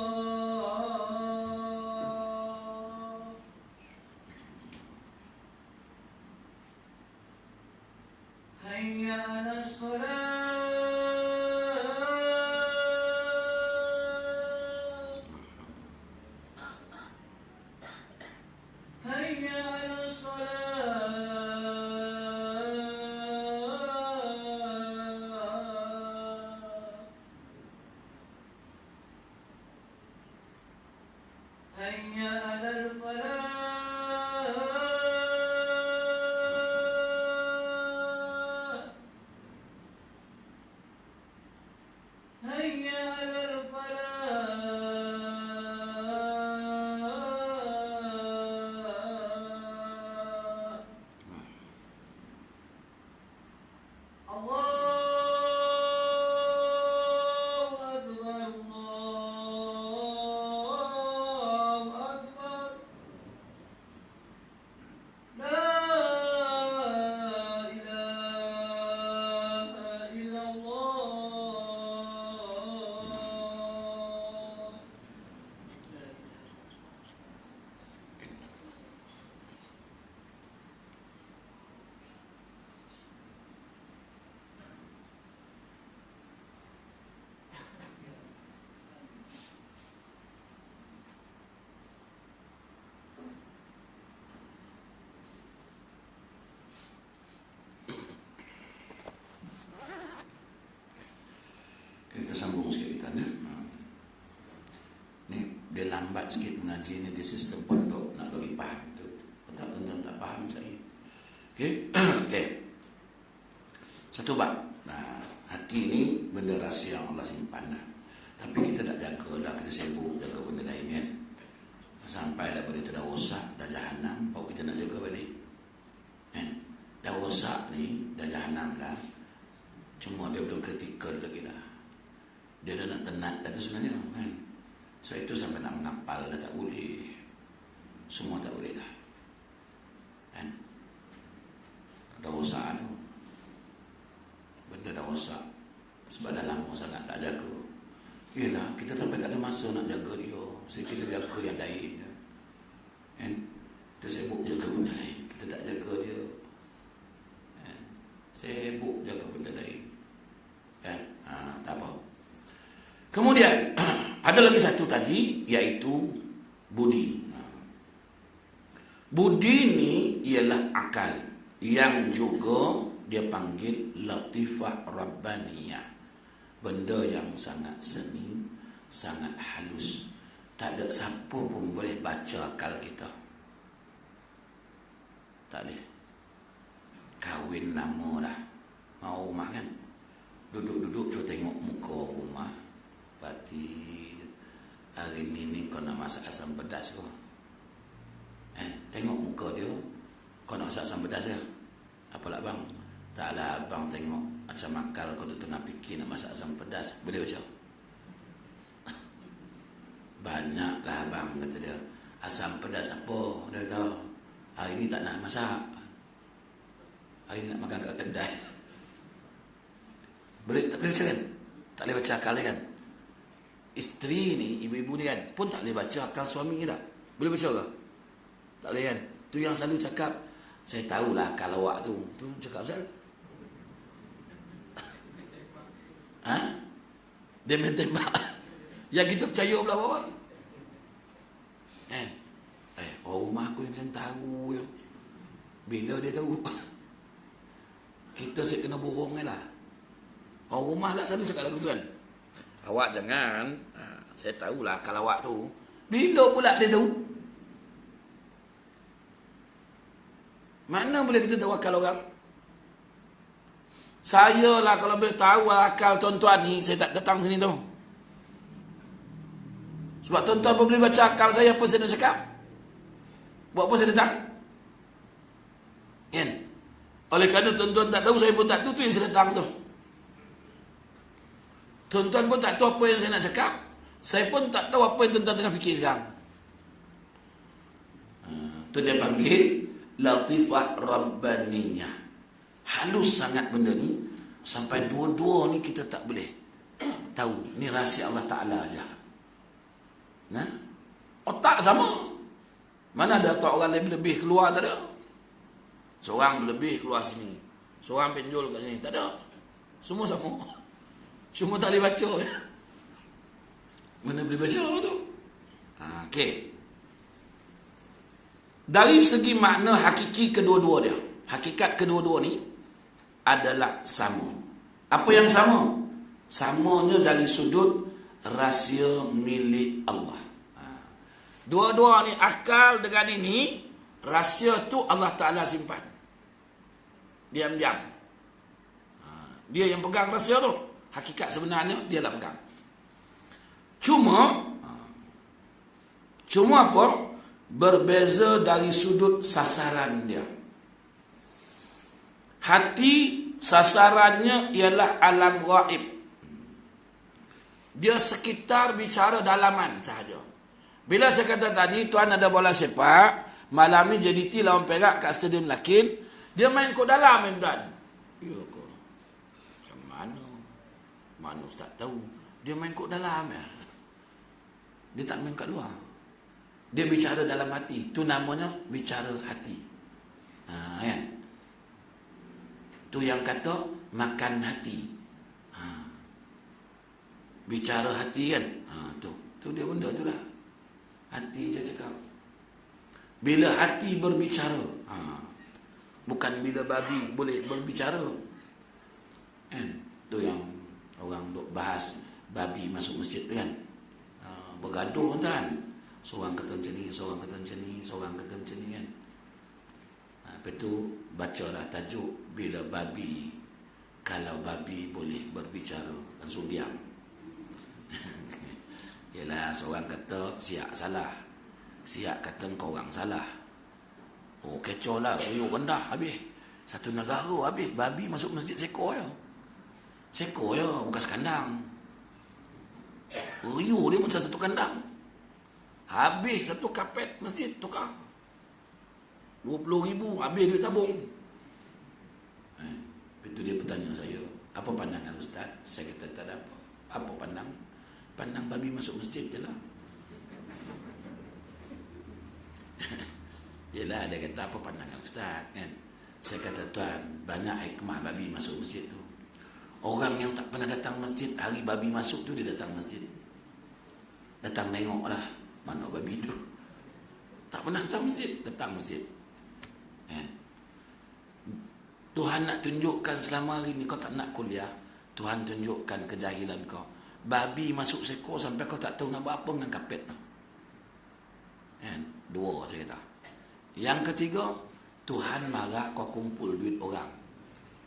kan ya. Ni dia lambat sikit mengaji ni di sistem pondok nak bagi faham tu. Tak tuan-tuan tak faham saya. Okey. Okey. Satu bab. Nah, hati ni benda rahsia yang Allah simpan dah. Tapi kita tak jaga dah, kita sibuk jaga benda lain kan. Sampai dah benda tu dah rosak, dah jahanam, baru kita nak jaga balik. Kan? Dah rosak ni, dah jahanam lah. Cuma dia belum kritikal lagi dah. Dia dah nak tenat dah tu sebenarnya kan. So itu sampai nak menghafal dah tak boleh. Semua tak boleh dah. Kan? Dah rosak tu. Benda dah rosak. Sebab dah lama sangat tak jaga. Yelah, kita sampai tak ada masa nak jaga dia. So kita jaga yang lain. Kan? Kita sibuk jaga benda lain. Kita tak jaga dia. Kan? Sibuk jaga benda lain. Kan? Tak apa. Kemudian ada lagi satu tadi, iaitu budi. Budi ni ialah akal, yang juga dia panggil latifah rabbaniyah. Benda yang sangat seni, sangat halus. Tak ada siapa pun boleh baca akal kita. Tak boleh. Kahwin lama dah, mau rumah kan, duduk-duduk cuba tengok muka rumah. Berarti hari ni kau nak masak asam pedas kau. Tengok muka dia, kau nak masak asam pedas ke? Apalah bang? Taklah abang tengok macam akal kau tu tengah fikir nak masak asam pedas. Boleh baca? Banyaklah abang, kata dia. Asam pedas apa? Dia kata, hari ni tak nak masak. Hari ni nak makan kat kedai. Boleh, tak boleh baca kan? Tak boleh baca akal kan? Isteri ni, ibu-ibu ni kan, pun tak boleh baca akal suami ni tak? Boleh baca ke? Tak boleh kan? Tu yang selalu cakap, saya tahulah akal awak tu. Tu cakap pasal? Dia main tembak. Yang kita percaya pula apa? Orang rumah aku ni macam tahu je. Bila dia tahu? Kita saya kena bohong je lah. Orang rumah lah selalu cakap lagu tu kan. Awak jangan, saya tahulah kalau awak tu. Bila pula dia tahu? Mana boleh kita tahu akal orang? Saya lah kalau boleh tahu akal tuan-tuan ni, saya tak datang sini tu. Sebab tuan-tuan pun boleh baca akal saya, apa saya nak cakap? Buat apa saya datang? Kan? Oleh kerana tuan-tuan tak tahu, saya pun tak tahu, tu yang saya datang tu. Tuan-tuan pun tak tahu apa yang saya nak cakap, saya pun tak tahu apa yang tuan-tuan tengah fikir sekarang. Tu dia panggil latifah rabbaniyah. Halus sangat benda ni, sampai dua-dua ni kita tak boleh tahu. Ni rahsia Allah Ta'ala aja. Nah, otak sama. Mana ada otak orang lebih keluar, tak ada. Seorang lebih keluar sini, seorang penjol kat sini, tak ada. Semua sama. Cuma tak boleh baca ya. Mana boleh baca apa tu? Okey. Dari segi makna hakiki kedua-dua dia, hakikat kedua-dua ni adalah sama. Apa yang sama? Samanya dari sudut rahsia milik Allah. Dua-dua ni, akal dengan ini, rahsia tu Allah Ta'ala simpan. Diam-diam. Dia yang pegang rahsia tu. Hakikat sebenarnya dia lah pegang. Cuma apa? Berbeza dari sudut sasaran dia. Hati sasarannya ialah alam gaib. Dia sekitar bicara dalaman sahaja. Bila saya kata tadi tuan ada bola sepak, malam ni JDT lawan Perak kat Stadium Lakin, dia main kat dalam tuan. Ya ke? Macam mana? Mana Ustaz tahu? Dia main kat dalam ya. Dia tak main kat luar. Dia bicara dalam hati. Tu namanya bicara hati. Kan? Tu yang kata makan hati. Bicara hati kan? Tu dia benda tu lah. Hati dia cakap. Bila hati berbicara, bukan bila babi boleh berbicara. Kan? Tu yang orang duk bahas babi masuk masjid tu kan. Bergaduh kan. Seorang kata macam ni, seorang kata macam ni, seorang kata macam ni kan. Lepas tu bacalah tajuk bila babi, kalau babi boleh berbicara, langsung diam. Yalah, seorang kata siap salah, siap kata kau orang salah. Oh kecoh lah, riuh rendah habis. Satu negara habis, babi masuk masjid sekor je. Sekor je, bukan sekandang. Riuh dia macam satu kandang. Habis satu kapet masjid tukar 20,000, habis duit tabung. Itu dia bertanya saya, apa pandangan Ustaz? Saya kata tak ada apa. Apa pandang? Pandang babi masuk masjid je lah. Yelah, dia kata apa pandangan Ustaz kan. Saya kata tuan, banyak hikmah babi masuk masjid tu. Orang yang tak pernah datang masjid, hari babi masuk tu dia datang masjid. Datang tengok lah mana babi tu. Tak pernah datang masjid, datang masjid kan? Tuhan nak tunjukkan selama hari ni kau tak nak kuliah, Tuhan tunjukkan kejahilan kau. Babi masuk sekor sampai kau tak tahu nak buat apa dengan kapet tu kan? Dua saya kata. Yang ketiga, Tuhan marah kau kumpul duit orang.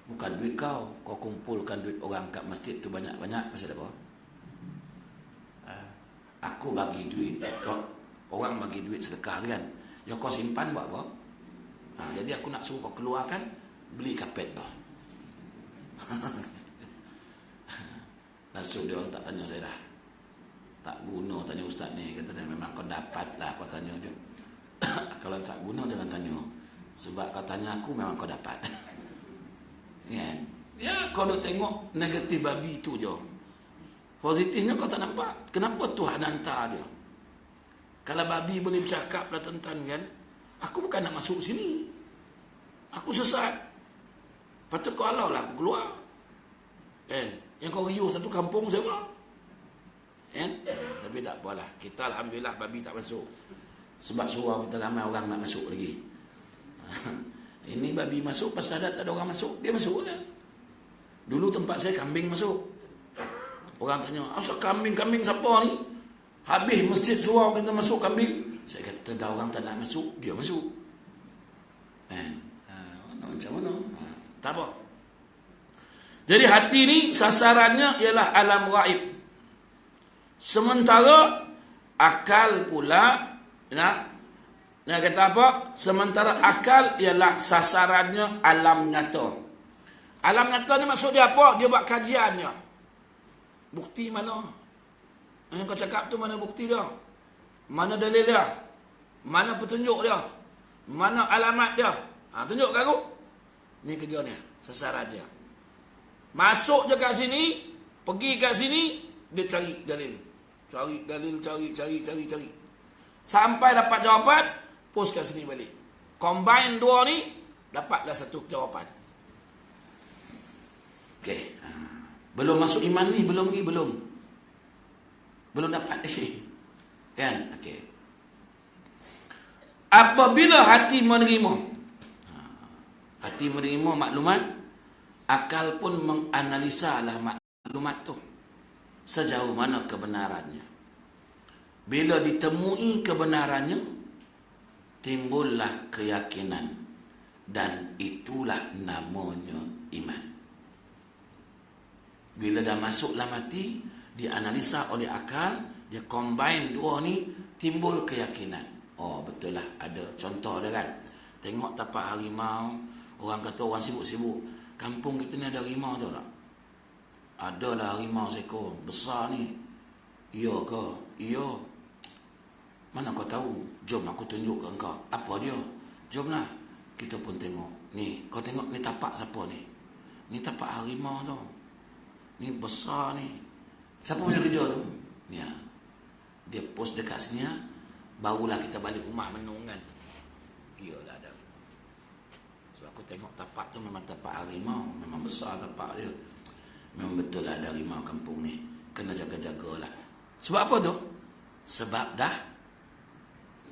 Bukan duit kau, kau kumpulkan duit orang kat masjid tu banyak-banyak. Pasal apa? Aku bagi duit, orang bagi duit sedekah kan, ya kau simpan buat apa? Jadi aku nak suruh kau keluarkan, beli kapet tu. Langsung dia orang tak tanya saya dah. Tak guna tanya ustaz ni. Kata dia memang kau dapat lah kau tanya dia. Kalau tak guna jangan tanya. Sebab kau tanya aku memang kau dapat. Kan? Ya kau nak tengok negatif babi tu je. Positifnya kau tak nampak. Kenapa Tuhan hantar dia? Kalau babi boleh bercakap lah tuan-tuan kan, aku bukan nak masuk sini. Aku sesat. Patut kau halau lah aku keluar. Kan? Yang kau riuh satu kampung siapa? Kan? Tapi tak apalah. Kita alhamdulillah babi tak masuk. Sebab surau kita ramai orang nak masuk lagi. Ini babi masuk pasal tak ada orang masuk. Dia masuk lah. Dulu tempat saya kambing masuk. Orang tanya, asal kambing siapa ni? Habis masjid surau kita masuk kambing. Saya kata dah orang tak nak masuk, dia masuk. Macam mana? Tak apa. Jadi hati ni sasarannya ialah alam gaib. Sementara akal pula, nak kata apa? Sementara akal ialah sasarannya alam nyata. Alam nyata ni maksud dia apa? Dia buat kajiannya. Bukti mana? Yang kau cakap tu mana bukti dia? Mana dalil dia? Mana petunjuk dia? Mana alamat dia? Tunjuk kat aku. Ni kerja ni, sasaran dia. Masuk je kat sini, pergi kat sini, dia cari dalil. Cari dalil, cari. Sampai dapat jawapan, post kat sini balik. Combine dua ni, dapatlah satu jawapan. Okey. Belum masuk iman ni, belum dapat kan? Okey. Apabila hati menerima maklumat, akal pun menganalisa lah maklumat tu sejauh mana kebenarannya. Bila ditemui kebenarannya, timbullah keyakinan, dan itulah namanya iman. Bila dah masuk dalam hati, dianalisa oleh akal, dia combine dua ni, timbul keyakinan. Oh betul lah, ada contoh dia kan. Tengok tapak harimau, orang kata orang sibuk-sibuk, kampung kita ni ada harimau tu tak? Adalah harimau seekor besar ni. Iya ke? Iya. Mana kau tahu? Jom aku tunjuk ke engkau. Apa dia? Jomlah. Kita pun tengok. Ni, kau tengok ni tapak siapa ni? Ni tapak harimau tu. Ni besar ni. Siapa punya kerja tu? Ya. Dia post dekat sini, barulah kita balik rumah menung kan. Iyalah ada harimau. So aku tengok tapak tu memang tapak harimau. Memang besar tapak dia. Memang betul lah ada harimau kampung ni. Kena jaga-jagalah. Sebab apa tu? Sebab dah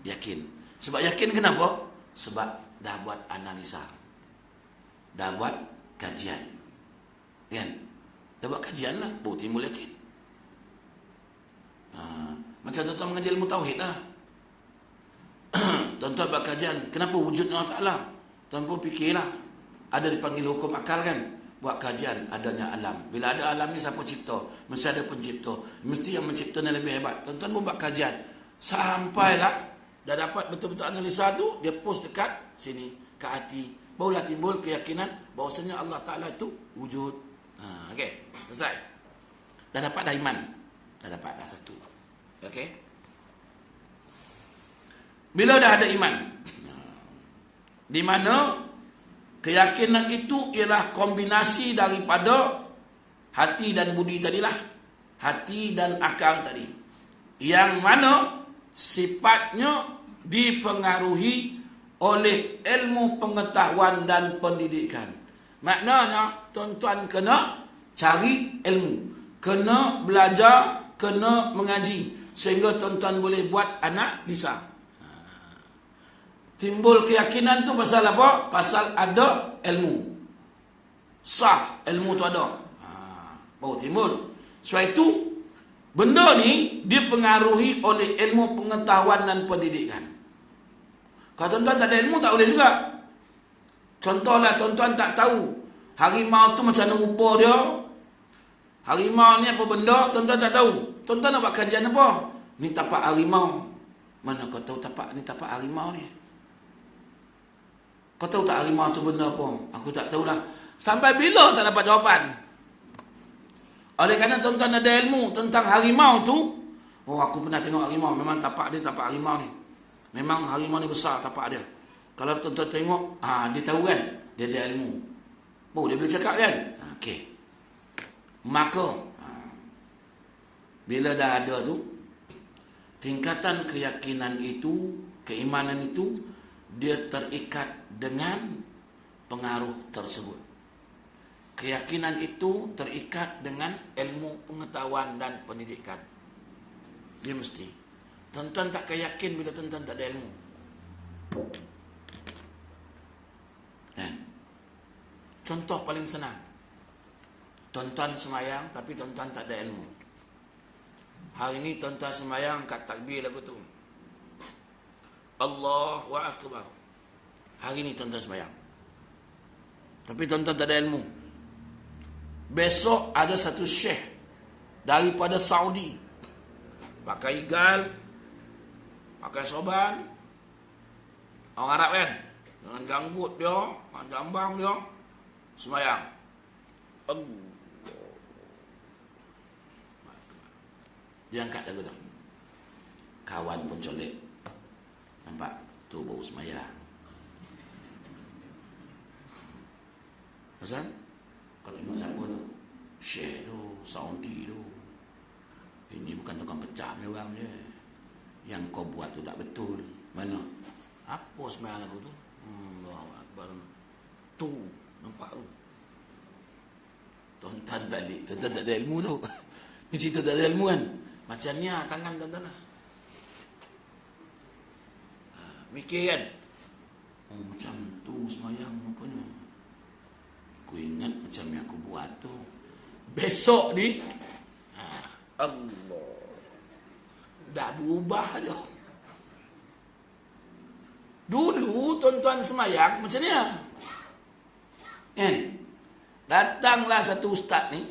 yakin. Sebab yakin kenapa? Sebab dah buat analisa. Dah buat kajian. Kan? Dah buat kajian lah, baru timbul yakin. Macam tuan-tuan mengajar ilmu tauhid lah. Tuan-tuan buat kajian, kenapa wujudnya Allah Ta'ala? Tuan pun fikirlah. Ada dipanggil hukum akal kan? Buat kajian adanya alam. Bila ada alam ni siapa cipta? Mesti ada pencipta. Mesti yang mencipta ni lebih hebat. Tuan-tuan pun buat kajian. Sampailah dah dapat betul-betul analisa tu, dia post dekat sini, ke hati. Barulah timbul keyakinan bahawasanya Allah Ta'ala itu wujud. Okey, selesai. Dah dapat dah iman. Dah dapat dah satu. Okey. Bila dah ada iman, di mana keyakinan itu ialah kombinasi daripada hati dan budi tadilah, hati dan akal tadi, yang mana sifatnya dipengaruhi oleh ilmu pengetahuan dan pendidikan. Maknanya tuan-tuan kena cari ilmu, kena belajar, kena mengaji, sehingga tuan-tuan boleh buat analisa. Timbul keyakinan tu pasal apa? Pasal ada ilmu. Sah ilmu tu ada. Baru timbul. Sebab itu, benda ni dipengaruhi oleh ilmu pengetahuan dan pendidikan. Kalau tuan-tuan tak ada ilmu, tak boleh juga. Contohlah, tuan-tuan tak tahu harimau tu macam mana rupa dia. Harimau ni apa benda, tuan-tuan tak tahu. Tuan-tuan nak buat kajian apa? Ni tapak harimau. Mana kau tahu tapak ni tapak harimau ni? Kau tahu tak harimau tu benda apa? Aku tak tahulah. Sampai bila tak dapat jawapan? Oleh kerana tuan-tuan ada ilmu tentang harimau tu, oh aku pernah tengok harimau, memang tapak dia tapak harimau ni. Memang harimau ni besar tapak dia. Kalau tuan-tuan tengok, dia tahu kan? Dia ada ilmu. Oh, dia boleh cakap kan? Okey. Maka, bila dah ada tu, tingkatan keyakinan itu, keimanan itu, dia terikat dengan pengaruh tersebut. Keyakinan itu terikat dengan ilmu pengetahuan dan pendidikan. Dia mesti. Tuan-tuan tak yakin bila tuan-tuan tak ada ilmu. Contoh paling senang. Tuan-tuan semayang tapi tuan-tuan tak ada ilmu. Hari ini tuan-tuan semayang kat takbir lagu tu. Allahu Akbar. Hari ini tuan-tuan semayang. Tapi tuan-tuan tak ada ilmu. Besok ada satu syekh daripada Saudi. Pakai igal, pakai sorban. Orang Arab kan? Dengan janggut dia, dengan jambang dia, semayang. Allah. Dia angkat lagu tu. Kawan pun colek. Nampak? Tu baru semayang. Pasal? Kau tengok siapa tu? Syekh tu, Saudi tu. Ini bukan tukang pecah ni orang je. Yang kau buat tu tak betul. Mana? Apa semayang lagu tu? Allahu Akbar. Tu, nampak tu. Tuan-tuan balik. Tuan-tuan tak ada ilmu tu. Ni cerita tak ada ilmu kan? Macam ni lah tangan tuan-tuan lah. Mikir kan? Oh, macam tu semayang rupanya. Aku ingat macam yang aku buat tu. Besok ni Allah dah berubah dah. Dulu tuan-tuan semayang macam ni lah. Kan? Datanglah satu ustaz ni.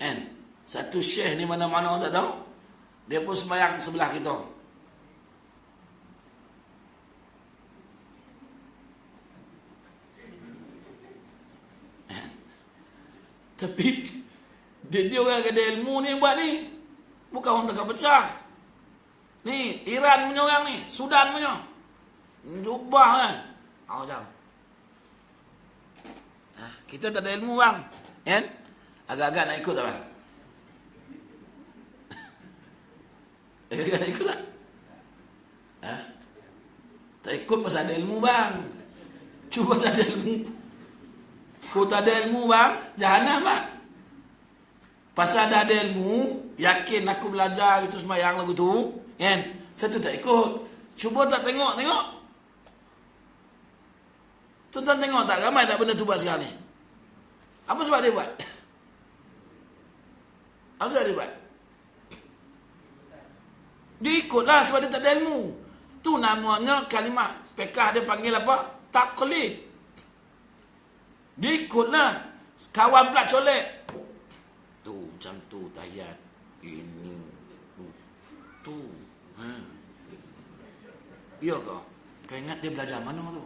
Kan? Satu syekh ni mana-mana tak tahu. Dia pun semayang sebelah kita. Tapi dia orang ada ilmu ni buat ni. Bukan orang tengah pecah. Ni Iran punya orang ni, Sudan punya. Jubah kan. Macam. Kita tak ada ilmu bang. Kan? Agak-agak nak ikut tak bang? Agak-agak nak ikut tak? Tak ikut pasal ada ilmu bang. Cuba tak ada ilmu. Kau tak ada ilmu bang, jahanam bang. Pasal dah ada ilmu, yakin aku belajar itu semayang lagu tu, kan? Satu tak ikut. Cuba tak tengok. Tuan-tuan tengok tak ramai tak benda tu buat sekarang ni? Apa sebab dia buat? Apa sebab dia buat? Dia ikutlah sebab dia tak ada ilmu. Tu namanya kalimah fiqh dia panggil apa? Taqlid. Dia ikutlah. Kawan pula colek. Tu macam tu tahiyat. Ini. Tu. Ha. Ya ke? Kau ingat dia belajar mana tu?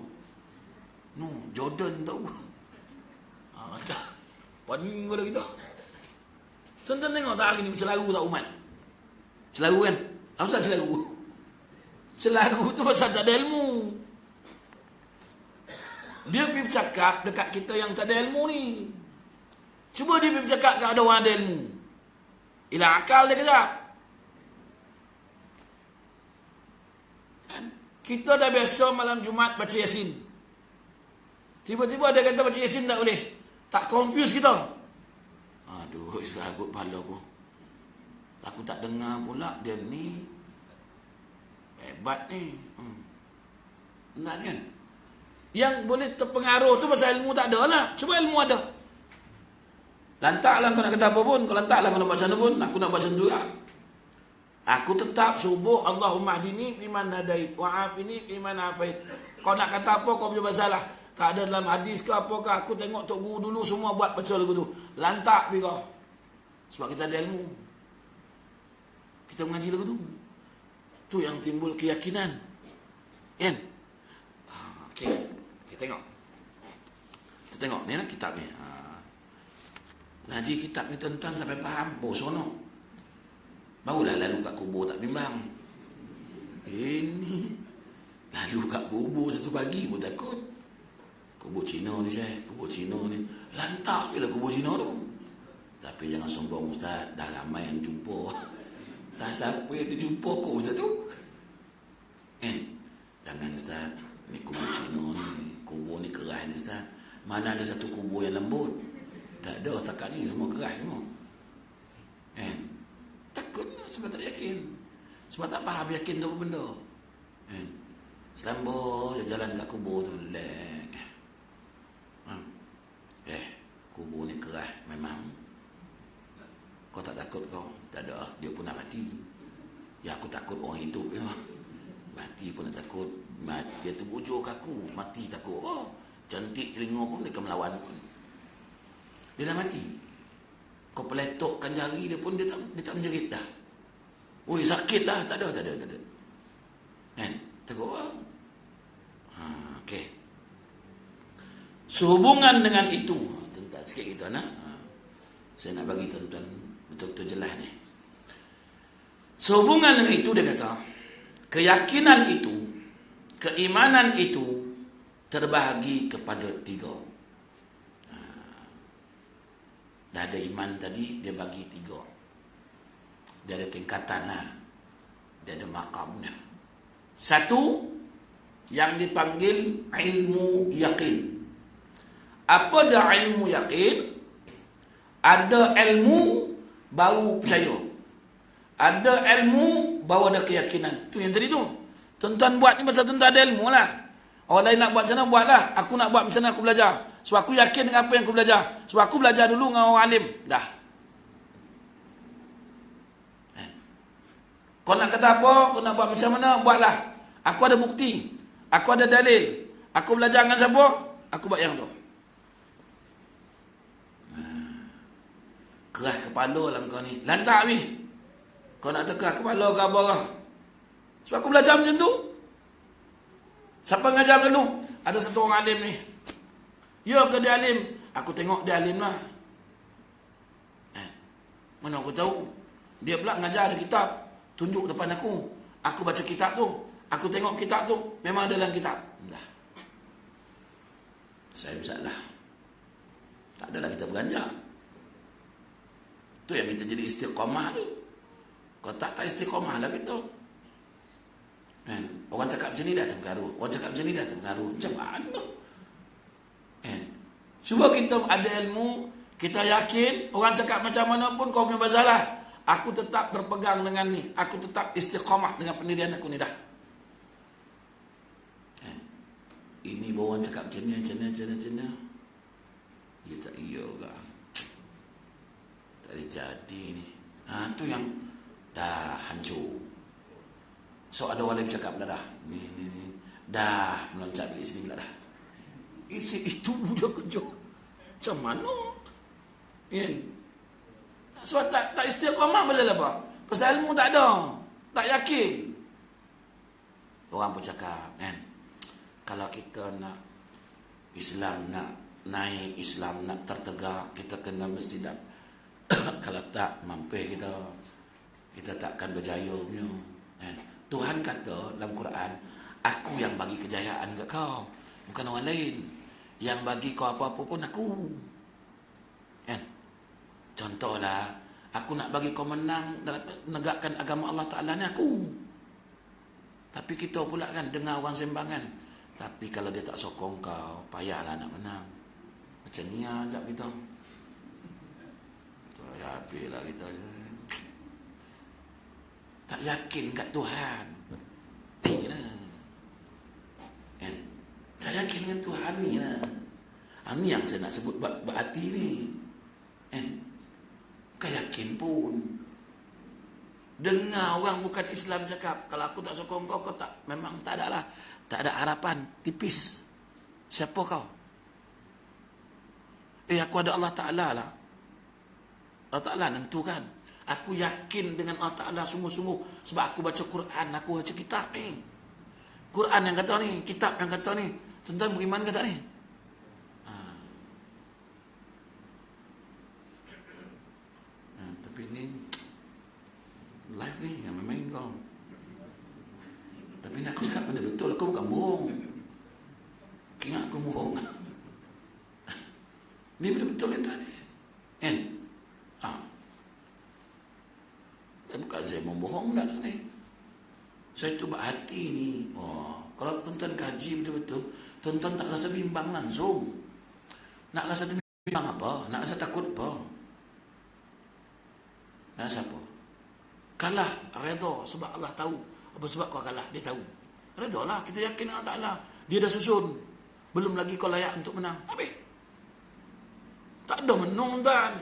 No, Jordan tau. Dah. Paning pada kita. Tonton tengok tak hari ni Celaru tak umat? Celaru kan? Apa pasal Celaru? Celaru tu pasal tak ada ilmu. Dia pergi bercakap dekat kita yang tak ada ilmu ni. Cuba dia pergi bercakap kat ada orang ada ilmu. Hilang akal dia kejap. Kan? Kita dah biasa malam Jumaat baca Yasin. Tiba-tiba dia kata baca Yasin tak boleh. Tak confuse kita. Aduh, seragut kepala aku. Aku tak dengar pula dia ni hebat ni. Benar kan? Yang boleh terpengaruh tu pasal ilmu tak ada lah. Cuba ilmu ada. Lantaklah kau nak kata apa pun. Kau lantaklah kau nak baca mana pun. Aku nak baca juga. Aku tetap subuh Allahumma hdini fiman hadait wa afini fiman afait. Kau nak kata apa kau punya masalah. Tak ada dalam hadis ke apakah. Aku tengok tok guru dulu semua buat baca lagu tu. Lantak pergi kau. Sebab kita ada ilmu. Kita mengaji lagu tu. Tu yang timbul keyakinan. Kan? Okey. Kita tengok. Kita tengok ni lah kitab ni. Ngaji kitab ni tuan-tuan sampai faham. Sono. Barulah lalu kat kubur tak bimbang. Ini. Lalu kat kubur satu pagi pun takut. Kubur Cina ni saya. Kubur Cina ni. Lantak je lah kubur Cina tu. Tapi jangan sombong Ustaz. Dah ramai yang jumpa. Dah siapa yang dijumpa kau Ustaz tu? Jangan Ustaz. Ni kubur Cina ni. Kubur ni keras ni Ustaz. Mana ada satu kubur yang lembut? Tak ada setakat ni semua keras semua. Takut sebab tak yakin. Sebab tak faham yakin tu apa benda. Selamba jalan kat kubur tu. Kubur ni keras memang. Kau tak takut kau? Tak ada. Dia pun nak mati. Ya aku takut orang hidup ya. Mati pun nak takut. Dia terbujur ke aku. Mati takut. Cantik telinga pun dia akan melawan pun. Dia dah mati. Kau peletokkan jari dia pun dia tak menjerit dah. Oi sakit lah. Tak ada. Kan? Takut lah. Okey. Sehubungan dengan itu. Tentang sikit gitu anak. Saya nak bagi tuan-tuan betul-betul jelas ni. Sehubungan dengan itu dia kata, keyakinan itu, keimanan itu terbahagi kepada 3. Dah ada iman tadi, dia bagi 3. Dia ada tingkatan lah. Dia ada makamnya. 1, yang dipanggil ilmu yakin. Apa dah ilmu yakin? Ada ilmu baru percaya. Ada ilmu baru ada keyakinan. Tu yang tadi tu. Tuan-tuan buat ni pasal tuan-tuan ada ilmu lah. Orang lain nak buat macam mana, buatlah. Aku nak buat macam mana aku belajar. Sebab aku yakin dengan apa yang aku belajar. Sebab aku belajar dulu dengan orang alim. Dah. Kau nak kata apa, kau nak buat macam mana, buatlah. Aku ada bukti. Aku ada dalil. Aku belajar dengan siapa, aku buat yang tu. Keras kepala lah kau ni. Lantak ni. Kau nak tekan kepala ke apa lah. Sebab aku belajar macam tu. Siapa ngajar dulu? Ada satu orang alim ni. Ya ke dia alim? Aku tengok dia alim lah. Mana aku tahu? Dia pula ngajar ada kitab. Tunjuk depan aku. Aku baca kitab tu. Aku tengok kitab tu. Memang ada dalam kitab. Dah. Saya bersalah. Tak adalah kita beranjak. Tu yang kita jadi istiqamah tu. Kalau tak istiqamah lah kita. Orang cakap macam ni dah terpengaruh. Orang cakap macam ni dah terpengaruh. Macam mana? Cuba kita ada ilmu. Kita yakin. Orang cakap macam mana pun kau punya masalah. Aku tetap berpegang dengan ni. Aku tetap istiqamah dengan pendirian aku ni dah. Ini bawa orang cakap macam ni. Dia tak iya ke? Tak ada jadi ni. Tu yang dah hancur. So ada orang bercakap dah. Ni. Dah meloncat balik sini pula dah. Itu budak kerja. Macam mana? Kan? Sebab tak istiqamah pasal apa? Pasal ilmu tak ada. Tak yakin. Orang pun cakap, kan? Kalau kita nak Islam nak naik, Islam nak tertegak, kita kena mesti dah. Kalau tak mampu kita takkan berjaya punya. Kan? Tuhan kata dalam Quran, aku yang bagi kejayaan kat kau, bukan orang lain. Yang bagi kau apa-apa pun aku. Kan? Contohlah, aku nak bagi kau menang dalam menegakkan agama Allah Ta'ala ni aku. Tapi kita pula kan dengar orang sembangan. Tapi kalau dia tak sokong kau, payahlah nak menang. Macam ni ajak kita. Ya habislah kita. Tak yakin kat Tuhan. Ni lah. Kan? Tak yakin dengan Tuhan ni lah. Ini yang saya nak sebut berhati ni. Kan? Bukan yakin pun. Dengar orang bukan Islam cakap, kalau aku tak sokong kau tak, memang tak ada lah. Tak ada harapan, tipis. Siapa kau? Aku ada Allah Ta'ala lah. Allah Ta'ala nentukan. Aku yakin dengan Allah Ta'ala sungguh-sungguh. Sebab aku baca Quran, aku baca kitab ni. Quran yang kata ni, kitab yang kata ni. Tuan-tuan beriman kata ni. Tapi ni live ni yang main kau. Tapi ni aku cakap benda betul, aku bukan bohong. Ingat aku bohong. Ni benda betul yang tadi. Kan? Bukan saya membohong dah ni. Saya tu berhati ni. Kalau tuan-tuan kaji betul-betul, tuan-tuan tak rasa bimbang langsung. Nak rasa bimbang apa? Nak rasa takut apa? Nak rasa apa? Kalah, redha sebab Allah tahu. Apa sebab kau kalah? Dia tahu. Redha lah, kita yakin Allah Ta'ala. Dia dah susun. Belum lagi kau layak untuk menang. Habis. Tak ada menang tuan.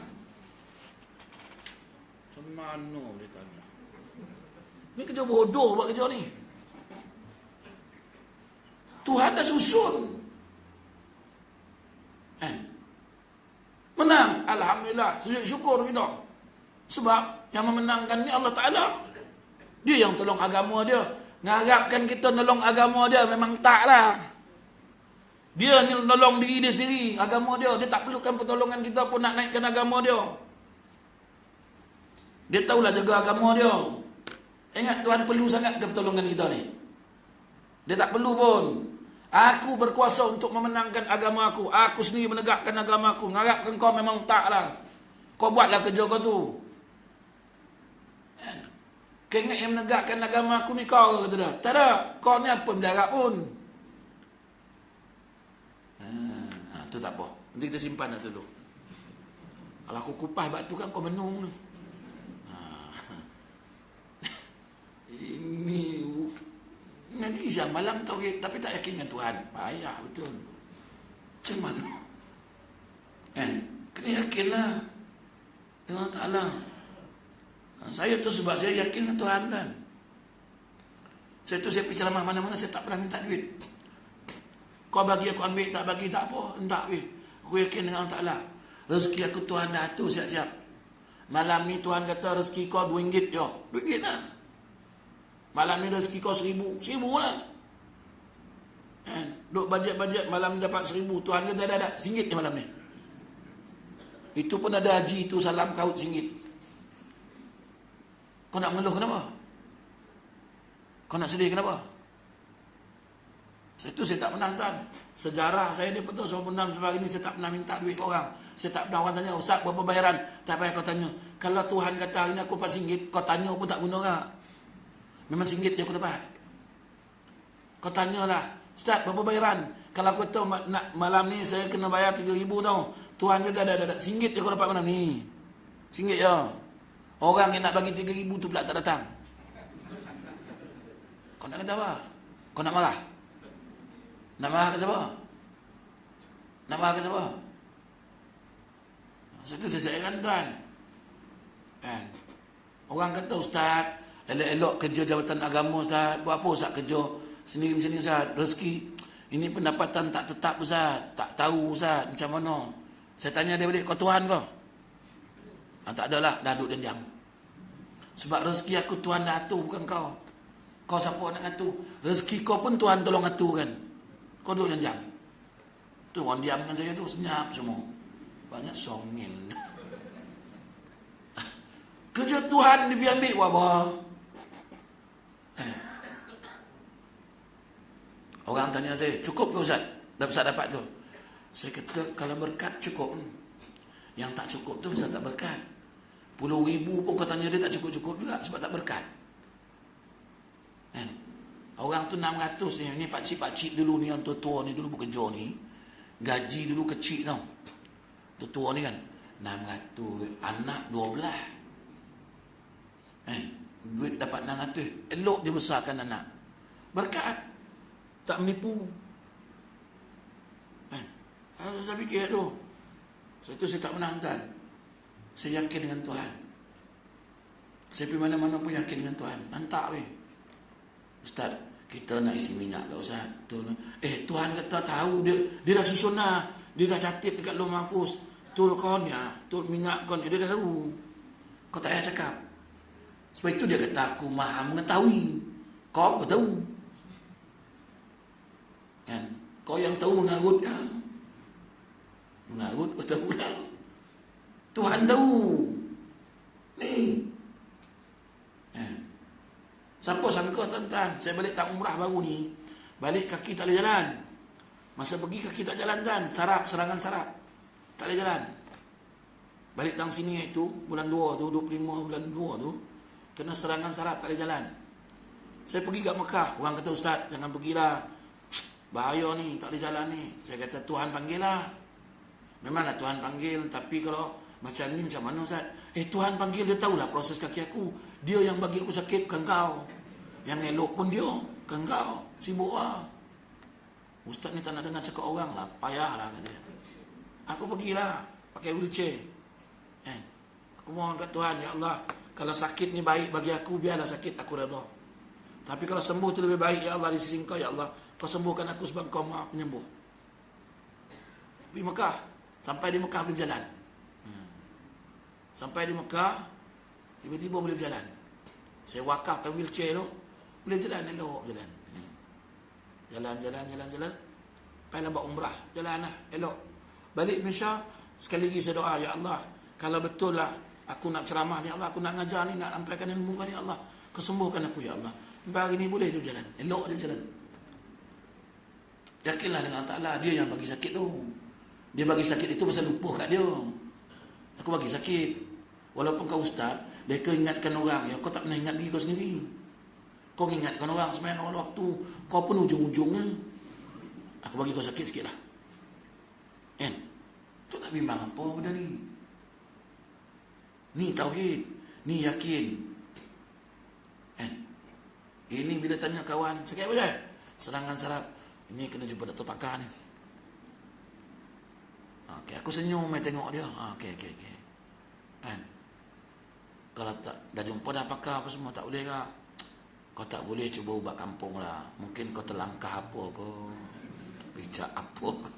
Semana boleh kalah. Ni kerja bodoh buat kerja ni. Tuhan dah susun. Kan? Menang. Alhamdulillah. Sujud syukur kita. Sebab yang memenangkan ni Allah Ta'ala. Dia yang tolong agama dia. Ngarapkan kita nolong agama dia memang tak lah. Dia ni nolong diri dia sendiri. Agama dia. Dia tak perlukan pertolongan kita pun nak naikkan agama dia. Dia tahulah jaga agama dia. Ingat Tuhan perlu sangat ke pertolongan kita ni? Dia tak perlu pun. Aku berkuasa untuk memenangkan agama aku. Aku sendiri menegakkan agama aku. Ngarapkan kau memang tak lah. Kau buatlah kerja kau tu. Kau ingat yang menegakkan agama aku ni kau kata dah. Tak ada. Kau ni apa mendarat pun. Tu tak apa. Nanti kita simpan dah dulu. Kalau aku kupas batu kan kau menung ni. Ini nanti siang malam tauhid tapi tak yakin dengan Tuhan. Payah betul. Macam mana? Kan? Kena yakinlah dengan Allah Ta'ala. Saya tu sebab saya yakin dengan Tuhan kan. Saya pergi ceramah mana-mana saya tak pernah minta duit. Kau bagi aku ambil, tak bagi tak apa. Entah weh. Aku yakin dengan Allah Ta'ala. Rezeki aku Tuhan dah atur siap-siap. Malam ni Tuhan kata rezeki kau RM2 je. RM2 lah. Malam ni rezeki kau RM1,000. RM1,000 lah. Duk bajet-bajet malam ni dapat RM1,000. Tuhan kata dah ada RM1 je malam ni. Itu pun ada haji tu salam kaut RM1. Kau nak mengeluh kenapa? Kau nak sedih kenapa? Itu saya tak pernah tuan. Sejarah saya ni betul so pernah sebab ini saya tak pernah minta duit orang. Saya tak pernah orang tanya, Ustaz berapa bayaran? Tak payah kau tanya. Kalau Tuhan kata hari ni aku dapat RM1, kau tanya pun tak guna tak? Memang RM1 je aku dapat. Kau tanyalah, Ustaz berapa bayaran? Kalau aku tahu nak malam ni saya kena bayar RM3,000 tau. Tuhan kata ada RM1 je aku dapat malam ni. RM1 je. Orang yang nak bagi RM3,000 tu pula tak datang. Kau nak kata apa? Kau nak marah? Nak marah ke siapa? Nak marah ke siapa? Satu saya heran tuan. Kan? Orang kata Ustaz, elok-elok kerja jabatan agama Ustaz. Buat apa Ustaz kerja sendiri macam ni Ustaz? Rezeki ini pendapatan tak tetap Ustaz. Tak tahu Ustaz macam mana. Saya tanya dia balik, kau Tuhan kau? Tak adalah, dah duduk dan diam. Sebab rezeki aku Tuhan dah atur, bukan kau. Kau siapa nak atur? Rezeki kau pun Tuhan tolong atur kan. Kau duduk dan diam. Tu orang diam dengan saya tu, senyap semua. Banyak somil. Kerja Tuhan dia ambil wabah. Orang tanya saya, cukup ke Ustaz? Ustaz dapat tu. Saya kata, kalau berkat cukup. Yang tak cukup tu Ustaz tak berkat. Puluh ribu pun kau tanya dia tak cukup-cukup juga sebab tak berkat. Kan? Orang tu 600 ni. Ni pakcik-pakcik dulu ni, yang tua-tua ni dulu bekerja ni. Gaji dulu kecil tau. Tua-tua ni kan. 600. Anak 12. Kan? Duit dapat 600. Elok dia besarkan anak. Berkat. Tak menipu. Kan? Saya fikir tu. Sebab tu saya tak menangkan. Saya yakin dengan Tuhan. Saya pergi mana-mana pun yakin dengan Tuhan. Hantar weh. Ustaz, kita nak isi minyak ke Ustaz? Tuhan kata tahu dia dah susun dah. Dia dah catat dekat Lauh Mahfuz. Tul kon ya, tul minyak kon. Dia dah tahu. Kau tak payah cakap. Sebab itu dia kata aku maha mengetahui. Kau apa tahu? Kan? Kau yang tahu mengarut ya. Mengarut kau tahu lah. Tuhan tahu. Ni. Siapa sangka tuan-tuan, saya balik tak umrah baru ni, balik kaki tak boleh jalan. Masa pergi kaki tak jalan tuan, serangan sarap. Tak boleh jalan. Balik tang sini itu, bulan 2 tu, 25 bulan 2 tu, kena serangan sarap, tak boleh jalan. Saya pergi kat Mekah, orang kata Ustaz, jangan pergilah. Bahaya ni, tak boleh jalan ni. Saya kata Tuhan panggil lah. Memanglah Tuhan panggil, tapi kalau macam ni macam mana Ustaz? Tuhan panggil, dia tahulah proses kaki aku. Dia yang bagi aku sakit, bukan kau. Yang elok pun dia, bukan kau. Sibuk lah. Ustaz ni tak nak dengar cakap orang lah. Payahlah katanya. Aku pergilah, pakai wheelchair. Aku mohon kat Tuhan, ya Allah, kalau sakit ni baik bagi aku, biarlah sakit, aku redha. Tapi kalau sembuh tu lebih baik, ya Allah, di sisi kau, ya Allah, kau sembuhkan aku sebab kau maha penyembuh. Pergi Mekah. Sampai di Mekah boleh berjalan. Sampai di Mekah, tiba-tiba boleh berjalan. Saya wakafkan wheelchair tu, boleh berjalan, elok berjalan. Jalan. Sampai buat umrah, jalan lah, elok. Balik Malaysia, sekali lagi saya doa, ya Allah, kalau betul lah aku nak ceramah ni, ya Allah, aku nak ngajar ni, nak sampaikan ilmu ni, ya Allah, kesembuhkan aku, ya Allah. Sampai hari ni boleh tu berjalan, elok dia berjalan. Yakinlah dengan Allah Ta'ala, dia yang bagi sakit tu. Dia bagi sakit itu pasal lupa kat dia. Aku bagi sakit. Walaupun kau ustaz, dia ingatkan orang, ya kau tak pernah ingat diri kau sendiri. Kau ingatkan orang semayang awal waktu, kau pun ujung-ujungnya aku bagi kau sakit sikit lah. Kan? Tu nak bimbang apa benda ni? Ni tauhid, ni yakin. Kan? Ini bila tanya kawan, sakit apa je? Serangan saraf. Ini kena jumpa doktor pakar ni. Okey, aku senyum main tengok dia. Okey. Kan? Kalau tak dah jumpa dah pakar apa semua, tak boleh ke? Kau tak boleh cuba ubat kampung lah. Mungkin kau terlangkah apa ke? Bijak apa ke?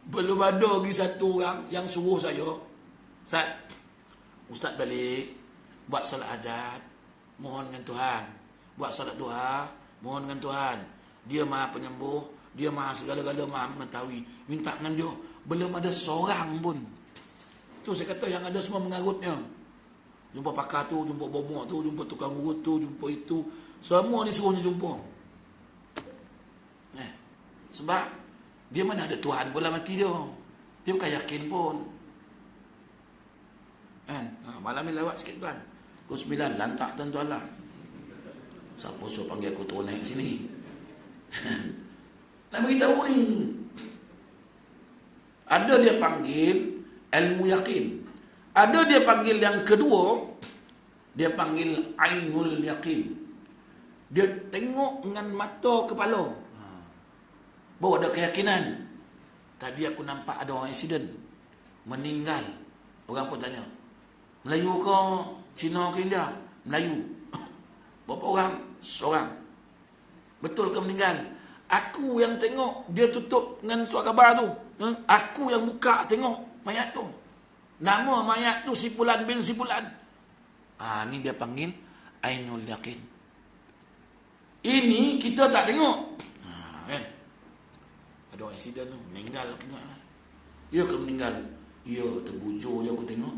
Belum ada lagi satu orang yang suruh saya, Ustaz balik, buat solat hajat, mohon dengan Tuhan. Buat solat duha, mohon dengan Tuhan. Dia maha penyembuh, dia maha segala-gala, maha mengetahui. Minta dengan dia. Belum ada seorang pun. Tu saya kata yang ada semua mengarutnya. Jumpa pakar tu, jumpa bomok tu, jumpa tukang urut tu, jumpa itu. Semua disuruhnya jumpa. Sebab dia mana ada Tuhan pula mati dia. Dia bukan yakin pun. Kan? Malam ni lewat sikit tuan. Pukul 9 lantak tuan-tuan lah. Siapa suruh panggil aku turun naik sini? Nak beritahu ni. Ada dia panggil ilmu yakin. Ada dia panggil yang kedua, dia panggil ainul yakin. Dia tengok dengan mata kepala. Baru ada keyakinan. Tadi aku nampak ada orang accident, meninggal. Orang pun tanya, Melayu ke Cina ke India? Melayu. Berapa orang? Seorang. Betul ke meninggal? Aku yang tengok dia tutup dengan surat khabar tu. Aku yang buka tengok mayat tu. Nama mayat tu si Fulan bin si Fulan. Ni dia panggil ainul yaqin. Ini kita tak tengok. Kan? Ada accident tu, meninggal aku ingat lah. Ya ke meninggal? Ya, terbujur je aku tengok.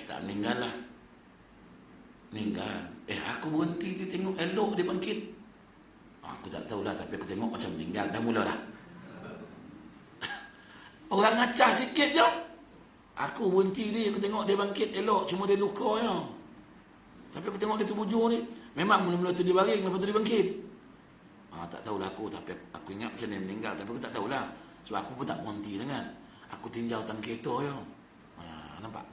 Tak meninggal lah. Meninggal. Aku berhenti dia tengok, elok dia bangkit. Aku tak tahulah, tapi aku tengok macam meninggal. Dah mula dah. Orang ngacah sikit je. Aku berhenti dia, aku tengok dia bangkit elok. Cuma dia luka je. Tapi aku tengok dia terbujur ni. Memang mula-mula tu dia baring, lepas tu dia bangkit. Tak tahulah aku, tapi aku ingat macam dia meninggal. Tapi aku tak tahulah. Sebab aku pun tak berhenti sangat. Aku tinjau tang kereta je. Nampak?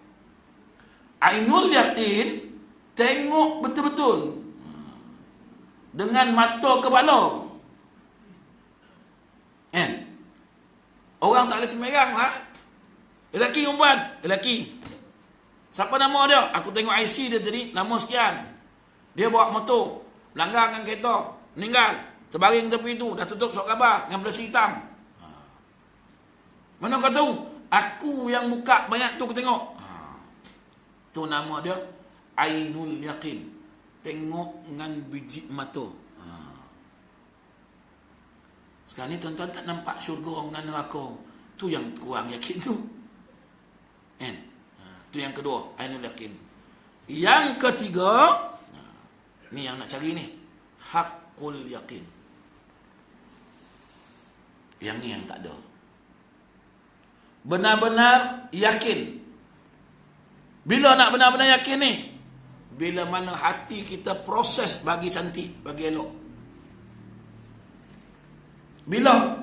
Ainul yaqin, tengok betul-betul. Dengan mata kepala. Kan? Orang tak boleh temerang lah. Lelaki perempuan? Lelaki. Siapa nama dia? Aku tengok IC dia tadi, nama sekian. Dia bawa motor, langgar dengan kereta, meninggal, terbaring tepi tu, dah tutup surat khabar dengan belasi hitam. Mana kau tahu? Aku yang buka banyak tu aku tengok. Tu nama dia ainul yaqin. Tengok dengan biji mata. Sekarang ni tuan-tuan tak nampak syurga dengan neraka. Tu yang kurang yakin tu. Kan? Tu yang kedua, ainul yaqin. Yang ketiga, ni yang nak cari ni, haqqul yaqin. Yang ni yang tak ada. Benar-benar yakin. Bila nak benar-benar yakin ni? Bila mana hati kita proses bagi cantik, bagi elok. Bila?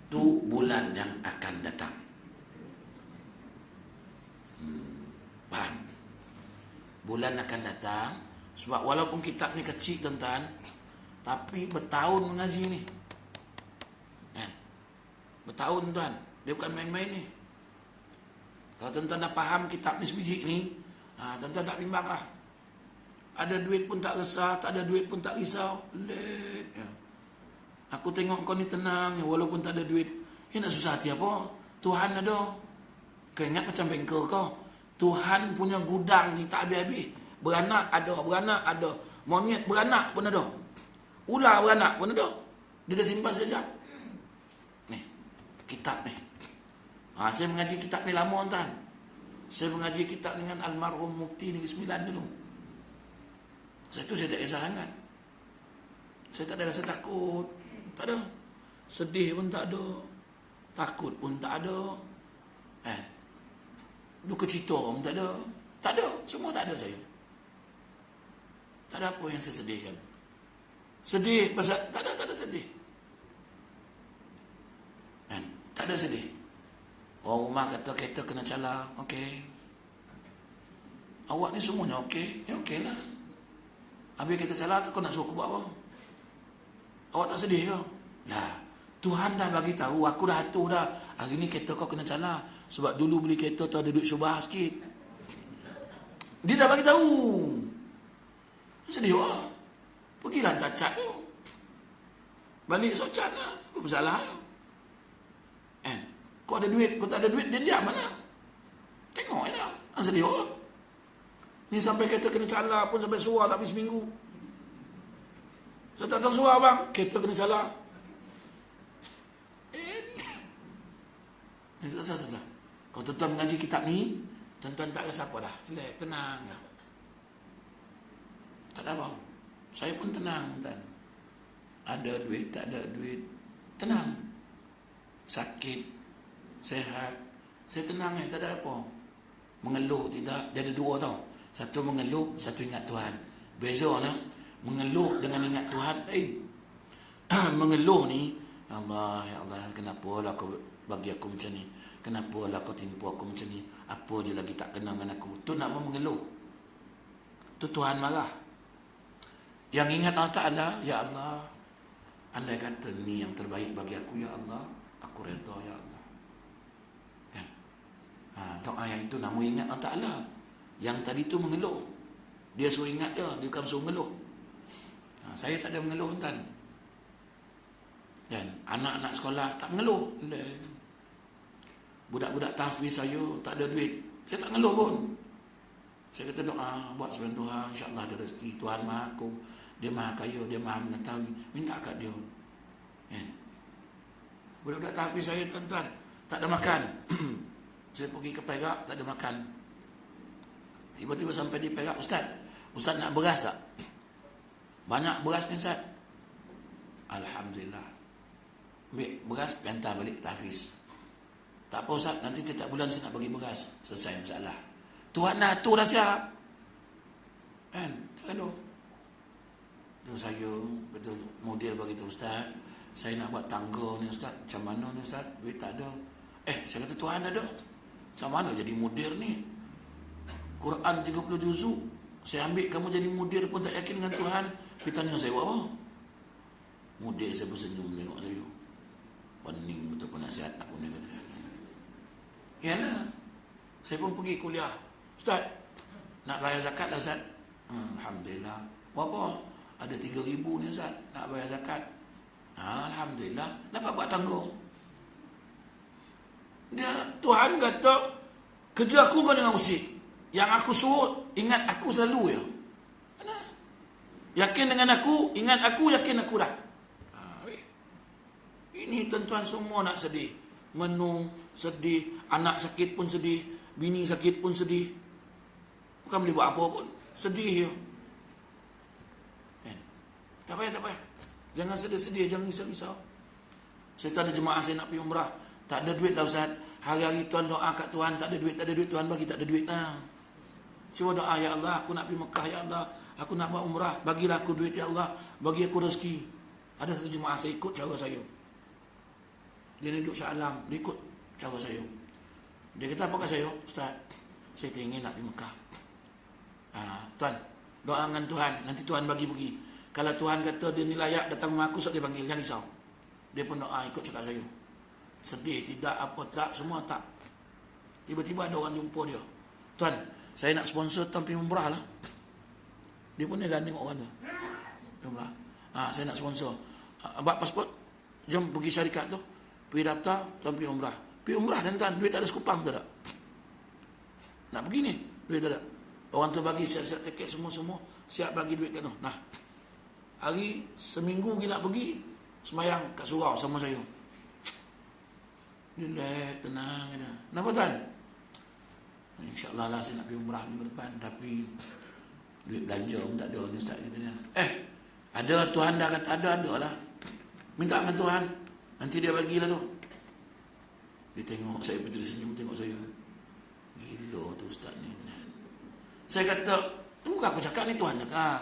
Tu bulan yang akan datang. Faham? Bulan akan datang. Sebab walaupun kitab ni kecil tuan-tuan, tapi bertahun mengaji ni. Kan? Bertahun tuan. Dia bukan main-main ni. Kalau tuan-tuan dah faham kitab ni sebiji ni, tuan-tuan tak bimbang lah. Ada duit pun tak resah, tak ada duit pun tak risau. Lek. Ya. Aku tengok kau ni tenang, ya, walaupun tak ada duit. Nak susah hati apa? Tuhan ada. Kau ingat macam bengkel kau. Tuhan punya gudang ni tak habis-habis. Beranak ada. Monyet beranak pun ada. Ular beranak pun ada. Dia dah simpan sejak. Ni, kitab ni. Saya mengaji kitab ni lama tuan. Saya mengaji kitab dengan almarhum Mufti Negeri Sembilan dulu. Saya tak kisah sangat. Saya tak ada rasa takut. Tak ada. Sedih pun tak ada. Takut pun tak ada. Duka cita pun tak ada. Tak ada. Semua tak ada saya. Tak ada apa yang saya sedihkan. Sedih pasal tak ada sedih. Tak ada sedih. Orang rumah kata kereta kena cala. Okey. Awak ni semuanya okey. Ya okey lah. Habis kita cala tu kau nak suruh aku buat apa? Awak tak sedih ke? Lah, Tuhan dah bagi tahu, aku dah atur dah. Hari ni kereta kau kena cala. Sebab dulu beli kereta tu ada duit syubah sikit. Dia dah bagi tahu. Sedih lah. Pergilah cacat tu. Balik socat lah. Apa masalah? Kau ada duit, kau tak ada duit, dia diam mana? Tengok je dah. Sedih lah. Ni sampai kereta kena cala pun sampai suar tak habis seminggu. Saya tak tahu suar bang. Kereta kena cala. Susah. Kalau tuan-tuan mengaji kitab ni, tuan-tuan tak rasa apa dah. Tenang. Tak ada bang. Saya pun tenang tuan. Ada duit, tak ada duit. Tenang. Sakit, sehat. Saya tenang tak ada apa. Mengeluh tidak. Dia ada dua tau. Satu mengeluh, satu ingat Tuhan. Beza ni, mengeluh dengan ingat Tuhan. Mengeluh ni, ya Allah, kenapa lah kau bagi aku macam ni? Kenapa lah kau timpa aku macam ni? Apa je lagi tak kena dengan aku? Tu nama mengeluh. Tu Tuhan marah. Yang ingat Allah Ta'ala, ya Allah, andai kata ni yang terbaik bagi aku, ya Allah, aku redha, ya Allah. Doa yang itu nama ingat Allah Ta'ala. Yang tadi tu mengeluh. Dia suruh ingat dia bukan suruh mengeluh. Saya tak ada mengeluh kan. Dan anak-anak sekolah tak mengeluh. Budak-budak tahfiz saya tak ada duit, saya tak mengeluh pun. Saya kata doa buat sebelum Tuhan, insya-Allah ada rezeki. Tuhan Maha Agung, Dia Maha Kaya, Dia Maha Mengetahui. Minta kat Dia. Budak-budak tahfiz saya tuan-tuan tak ada makan. Saya pergi ke Perak tak ada makan. Tiba-tiba sampai di Perak, Ustaz nak beras tak? Banyak beras ni Ustaz. Alhamdulillah. Ambil beras, hantar balik tahfiz. Tak apa Ustaz, nanti tiap bulan saya nak bagi beras. Selesai masalah. Tuhan dah siap. Kan? Tak ada. Tu saya betul model bagi tu Ustaz. Saya nak buat tangga ni Ustaz. Macam mana ni Ustaz? Duit tak ada. Saya kata Tuhan ada. Macam mana jadi mudir ni? Quran 30 juzuk. Saya ambil kamu jadi mudir pun tak yakin dengan Tuhan. Dia tanya saya buat apa? Mudir saya bersenyum tengok saya. Pening betul penasihat aku ni kata dia. Yalah. Saya pun pergi kuliah. Ustaz, nak bayar zakat lah Ustaz. Alhamdulillah. Berapa? Ada 3,000 ni Ustaz. Nak bayar zakat. Alhamdulillah. Dapat buat tangga. Tuhan kata, kerja aku kau dengan musik. Yang aku suruh, ingat aku selalu ya. Yakin dengan aku, ingat aku, yakin aku dah. Ini tuan-tuan semua nak sedih. Menung, sedih. Anak sakit pun sedih. Bini sakit pun sedih. Bukan boleh buat apa pun. Sedih ya. Tak payah. Jangan sedih-sedih, jangan risau-risau. Saya tak ada jemaah saya nak pergi umrah. Tak ada duit lah Ustaz. Hari-hari tuan doa kat Tuhan, tak ada duit. Tuhan bagi tak ada duit lah. Cuba doa, ya Allah, aku nak pergi Mekah, ya Allah. Aku nak buat umrah, bagilah aku duit, ya Allah. Bagi aku rezeki. Ada satu jemaah saya ikut cara saya. Dia ni duduk Shah Alam, dia ikut cara saya. Dia kata apa kat saya? Ustaz, saya teringin nak pergi Mekah. Tuan, doa dengan Tuhan, nanti Tuhan bagi pergi. Kalau Tuhan kata dia ni layak datang rumah aku, dia panggil, jangan risau. Dia pun doa ikut cakap saya. Sedih, tidak, apa tak, semua tak. Tiba-tiba ada orang jumpa dia. Tuan, saya nak sponsor tuan pergi umrah lah. Dia pun dia ganding orang tu. Umrah. Saya nak sponsor. Buat pasport, jom pergi syarikat tu. Pergi daftar, tuan pergi umrah. Pergi umrah dan tuan, duit tak ada sekupang tak ada. Nak pergi ni, duit tak ada. Orang tu bagi siap-siap tiket semua-semua. Siap bagi duit kat tu. Nah, hari seminggu lagi nak pergi, semayang kat surau sama saya. Relax, tenang kata. Kenapa tuan? InsyaAllah lah saya nak pergi umrah minggu depan. Tapi duit belanja pun tak ada ni Ustaz katanya. Ada Tuhan dah kata ada lah. Minta dengan Tuhan. Nanti dia bagilah tu. Dia tengok saya, betul senyum tengok saya. Gila tu Ustaz ni. Saya kata, bukan aku cakap ni Tuhan cakap.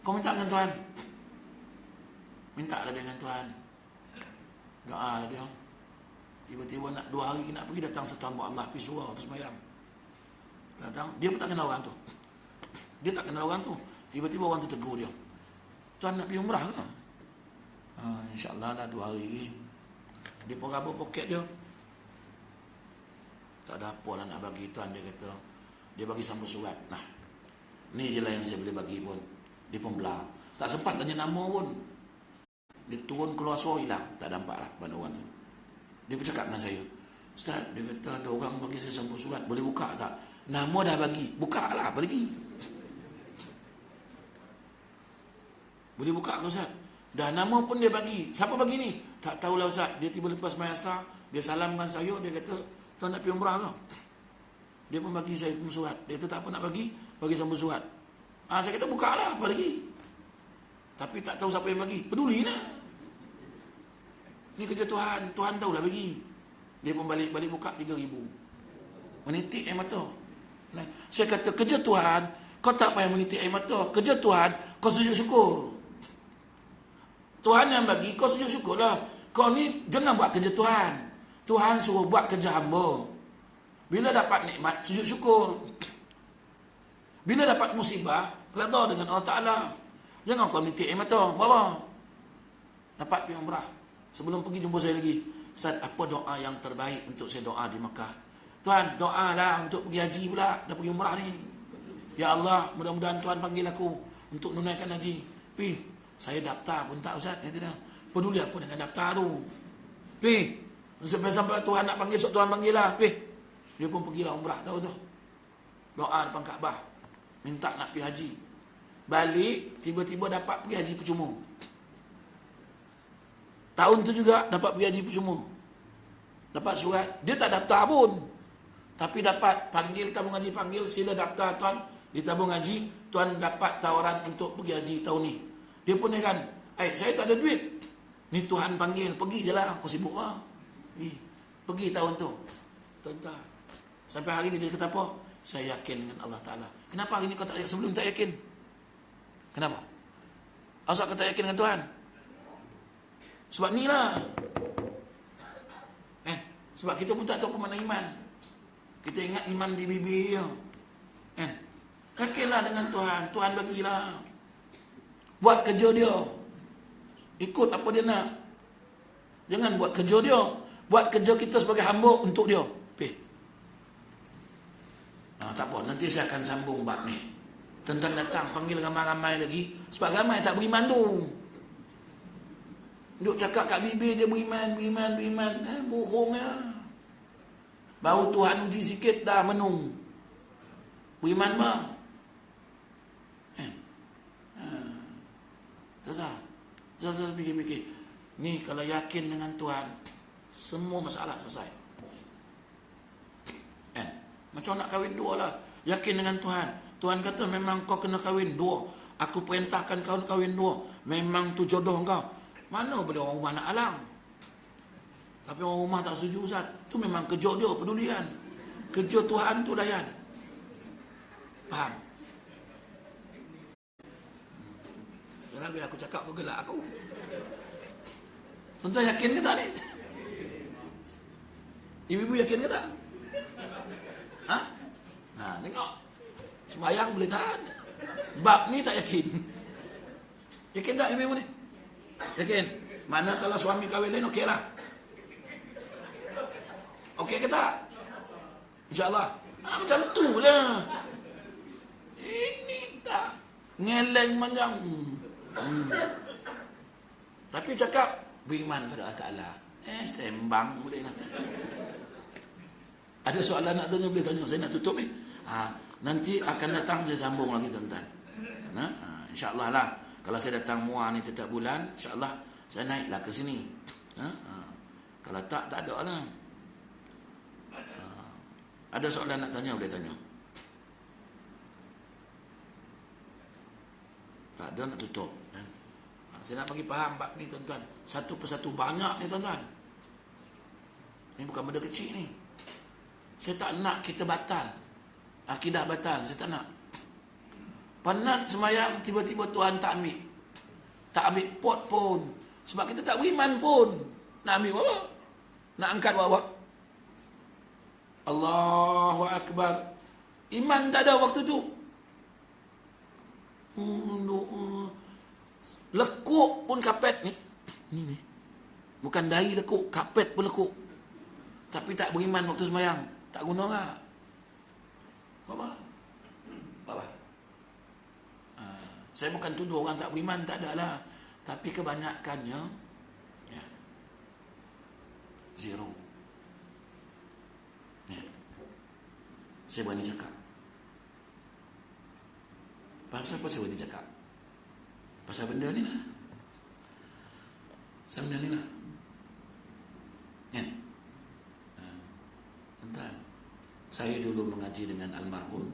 Kau minta dengan Tuhan. Minta lah dengan Tuhan. Doa lah dia. Tiba-tiba nak 2 hari nak pergi, datang satu hamba Allah pergi surau tu semayang. Datang, dia pun tak kenal orang tu. Dia tak kenal orang tu. Tiba-tiba orang tu tegur dia. Tuan nak pergi umrah ke? InsyaAllah lah 2 hari lagi. Dia pun raba poket dia. Tak ada apa lah nak bagi Tuan. Dia kata, dia bagi sampul surat. Nah, ni je lah yang saya boleh bagi pun. Dia pun belah. Tak sempat tanya nama pun. Dia turun keluar suara hilang. Tak nampak lah pada orang tu. Dia bercakap dengan saya, Ustaz, dia kata ada orang bagi saya sampul surat, boleh buka tak? Nama dah bagi, buka lah, apa lagi? Boleh buka ke Ustaz? Dah nama pun dia bagi. Siapa bagi ni? Tak tahulah Ustaz. Dia tiba lepas mayasa, dia salamkan saya, dia kata, Tuan nak pergi umrah ke? Dia pun bagi saya sampul surat. Dia kata tak apa nak bagi sampul surat. Saya kata buka lah, apa lagi? Tapi tak tahu siapa yang bagi. Peduli lah. Ni kerja Tuhan. Tuhan tahulah bagi. Dia pun balik buka 3,000. Menitik air mata. Saya kata kerja Tuhan, kau tak payah menitik air mata. Kerja Tuhan, kau sujud syukur. Tuhan yang bagi, kau sujud syukurlah. Kau ni jangan buat kerja Tuhan. Tuhan suruh buat kerja hamba. Bila dapat nikmat, sujud syukur. Bila dapat musibah, redha dengan Allah Ta'ala. Jangan kau menitik air mata. Bawa. Dapat pergi umrah. Sebelum pergi jumpa saya lagi. Ustaz, apa doa yang terbaik untuk saya doa di Mekah? Tuan, doa lah untuk pergi haji pula. Dah pergi umrah ni. Ya Allah, mudah-mudahan Tuhan panggil aku untuk menunaikan haji. Saya daftar pun tak, Ustaz. Peduli apa dengan daftar tu? Sampai Tuhan nak panggil, Tuhan panggil lah. Dia pun pergilah umrah, tahu tu. Doa depan Kaabah, minta nak pergi haji. Balik, tiba-tiba dapat pergi haji percuma. Tahun tu juga dapat pergi haji percuma. Dapat surat, dia tak daftar pun. Tapi dapat panggil, tabung haji panggil, sila daftar tuan di tabung haji, tuan dapat tawaran untuk pergi haji tahun ni. Dia pun heran, saya tak ada duit. Ni Tuhan panggil, pergi je lah, aku sibuk lah. Pergi tahun tu. Tuan-tuan, sampai hari ni dia kata apa? Saya yakin dengan Allah Ta'ala. Kenapa hari ni kau tak yakin? Sebelum tak yakin. Kenapa? Asal kau tak yakin dengan Tuhan? Sebab ni lah. Sebab kita pun tak tahu pemakna iman. Kita ingat iman di bibir. Yakinlah dengan Tuhan. Tuhan bagilah. Buat kerja dia. Ikut apa dia nak. Jangan buat kerja dia. Buat kerja kita sebagai hamba untuk dia. Tak apa, nanti saya akan sambung bab ni. Tuan-tuan datang, panggil ramai-ramai lagi. Sebab ramai tak beriman tu. Duk cakap kat bibir je beriman. Bohong ya. Baru Tuhan uji sikit dah menung. Beriman bang. Tuan-tuan fikir-fikir. Ni kalau yakin dengan Tuhan, semua masalah selesai. Macam nak kahwin dua lah. Yakin dengan Tuhan. Tuhan kata memang kau kena kahwin dua. Aku perintahkan kau kahwin dua. Memang tu jodoh kau. Mana boleh orang rumah nak alang. Tapi orang rumah tak setuju, Ustaz. Tu memang kerja dia, pedulian. Kerja Tuhan tu layan. Faham? Jangan bila aku cakap kau gelak aku. Tuan-tuan yakin ke tak ni? Ibu-ibu yakin ke tak? Tengok. Sembayang boleh tahan. Bab ni tak yakin. Yakin tak ibu-ibu ni? Yakin? Mana kalau suami kahwin lain okey lah. Okey ke tak? InsyaAllah. Macam tu lah. Ini tak. Ngeleng panjang. Tapi cakap beriman pada Allah Ta'ala. Sembang boleh lah. Ada soalan nak tanya, boleh tanya. Saya nak tutup ni. Nanti akan datang saya sambung lagi tuan-tuan. InsyaAllah lah. Kalau saya datang Muar ni setiap bulan, InsyaAllah saya naiklah ke sini. Kalau tak ada lah. Ada soalan nak tanya, boleh tanya. Tak ada, nak tutup. Saya nak bagi faham bab ni tuan-tuan. Satu persatu banyak ni tuan-tuan. Ini bukan benda kecil ni. Saya tak nak kita batal. Akidah batal. Saya tak nak. Penat semayang, tiba-tiba Tuhan tak ambil. Tak ambil pot pun. Sebab kita tak beriman pun. Nak ambil apa? Nak angkat apa? Allahu Akbar. Iman tak ada waktu tu. Lekuk pun kapet ni. Ni. Bukan dahi lekuk, kapet pun lekuk. Tapi tak beriman waktu semayang. Tak guna tak? Apa? Saya bukan tuduh orang tak beriman, tak ada lah. Tapi kebanyakannya zero. Saya berani cakap. Pasal apa saya berani cakap? Pasal benda ni lah. Pasal benda ni lah. Tuan-tuan, saya dulu mengaji dengan almarhum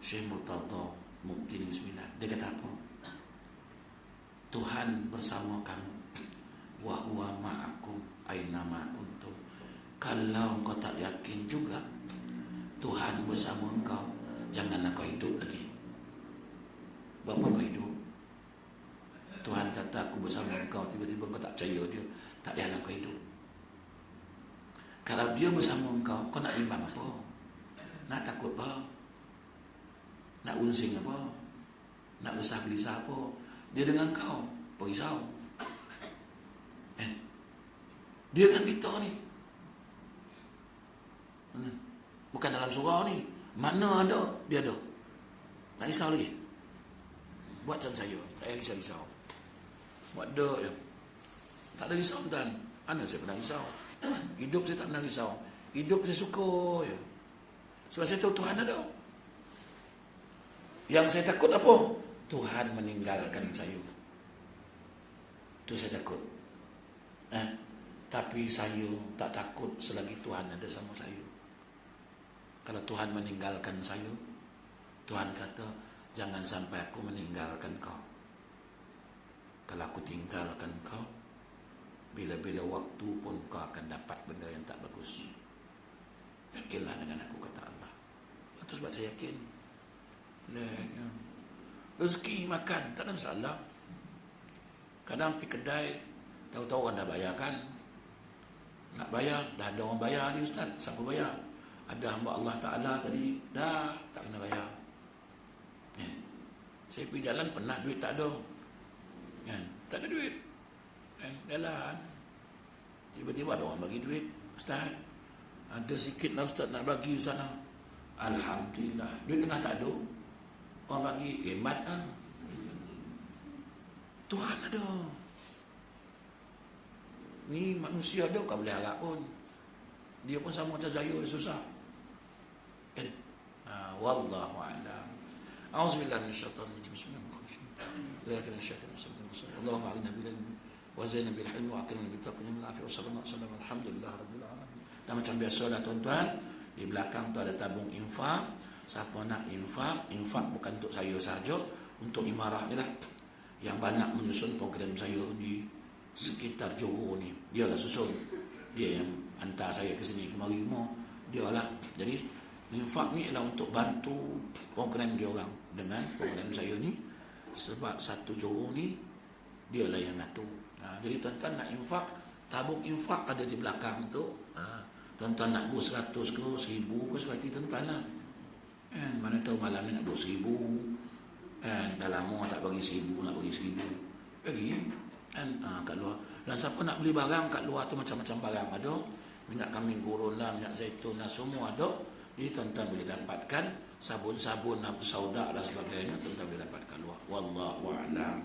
Syekh Murtada Mukti Negeri 9. Dia kata apa? Tuhan bersama kamu. Wa huwa ma'akum aina ma kuntum. Kalau engkau tak yakin juga Tuhan bersama engkau, janganlah kau hidup lagi. Berapa kau hidup? Tuhan kata aku bersama engkau, tiba-tiba kau tak percaya dia, tak payahlah kau hidup. Kalau dia bersama engkau, kau nak bimbang apa? Nak takut apa? Nak unsing apa? Nak resah gelisah apa? Dia dengan kau, apa risau? Dia dengan kita ni. Bukan dalam surau ni. Mana ada, dia ada. Tak risau lagi. Buat macam saya. Tak payah risau-risau. Buat dek je. Tak ada risau tuan. Mana saya pernah risau? Hidup saya tak pernah risau. Hidup saya syukur je. Sebab saya tahu Tuhan ada. Yang saya takut apa? Tuhan meninggalkan saya. Itu saya takut. Tapi saya tak takut selagi Tuhan ada sama saya. Kalau Tuhan meninggalkan saya, Tuhan kata, jangan sampai aku meninggalkan kau. Kalau aku tinggalkan kau, bila-bila waktu pun kau akan dapat benda yang tak bagus. Yakinlah dengan aku, kata Allah. Itu sebab saya yakin. Rezeki makan, tak ada masalah. Kadang pergi kedai, tahu-tahu orang dah bayar kan. Nak bayar, dah ada orang bayar ni Ustaz. Siapa bayar? Ada hamba Allah Ta'ala tadi, dah tak kena bayar. Saya pergi jalan pernah duit tak ada. Tak ada duit. Jalan. Tiba-tiba ada orang bagi duit. Ustaz, ada sikit lah Ustaz nak bagi sana. Alhamdulillah. Duit tengah tak ada. Orang bagi, hemat lah. Tuhan ada. Ni manusia ada, bukan boleh harap pun. Dia pun sama macam saya, susah. Wallahu a'lam. A'udzubillahi minasyaitonir rajim. Bismillahirrahmanirrahim. Allahumma a'inna bil ilmi wa zaina bil hilmi wa aqimna bit taqwa min afi wa sallallahu alhamdulillah rabbil alamin. Dan macam biasalah tuan-tuan, di belakang tu ada tabung infak. Siapa nak infak bukan untuk saya saja, untuk Imarah ni lah. Yang banyak menyusun program saya di sekitar Johor ni. Dia lah susun. Dia yang hantar saya ke sini kemari semua. Dia lah. Jadi infak ni adalah untuk bantu program dia orang dengan program saya ni. Sebab satu Johor ni dia lah yang ngatur. Jadi tuan-tuan nak infak, tabung infak ada di belakang tu. Tuan-tuan nak bus 100 ke 1000 ke sekali tuan-tuan lah. Mana tahu malam ni nak bus 1000. Dah lama tak bagi 1000, nak bagi 1000. Bagi kat luar. Dan siapa nak beli barang kat luar tu, macam-macam barang ada. Minyak kambing gurun lah, minyak zaitun lah, semua ada. Jadi tuan-tuan boleh dapatkan sabun-sabun, saudak dan sebagainya, tuan-tuan boleh dapat kat luar. Wallahu a'lam.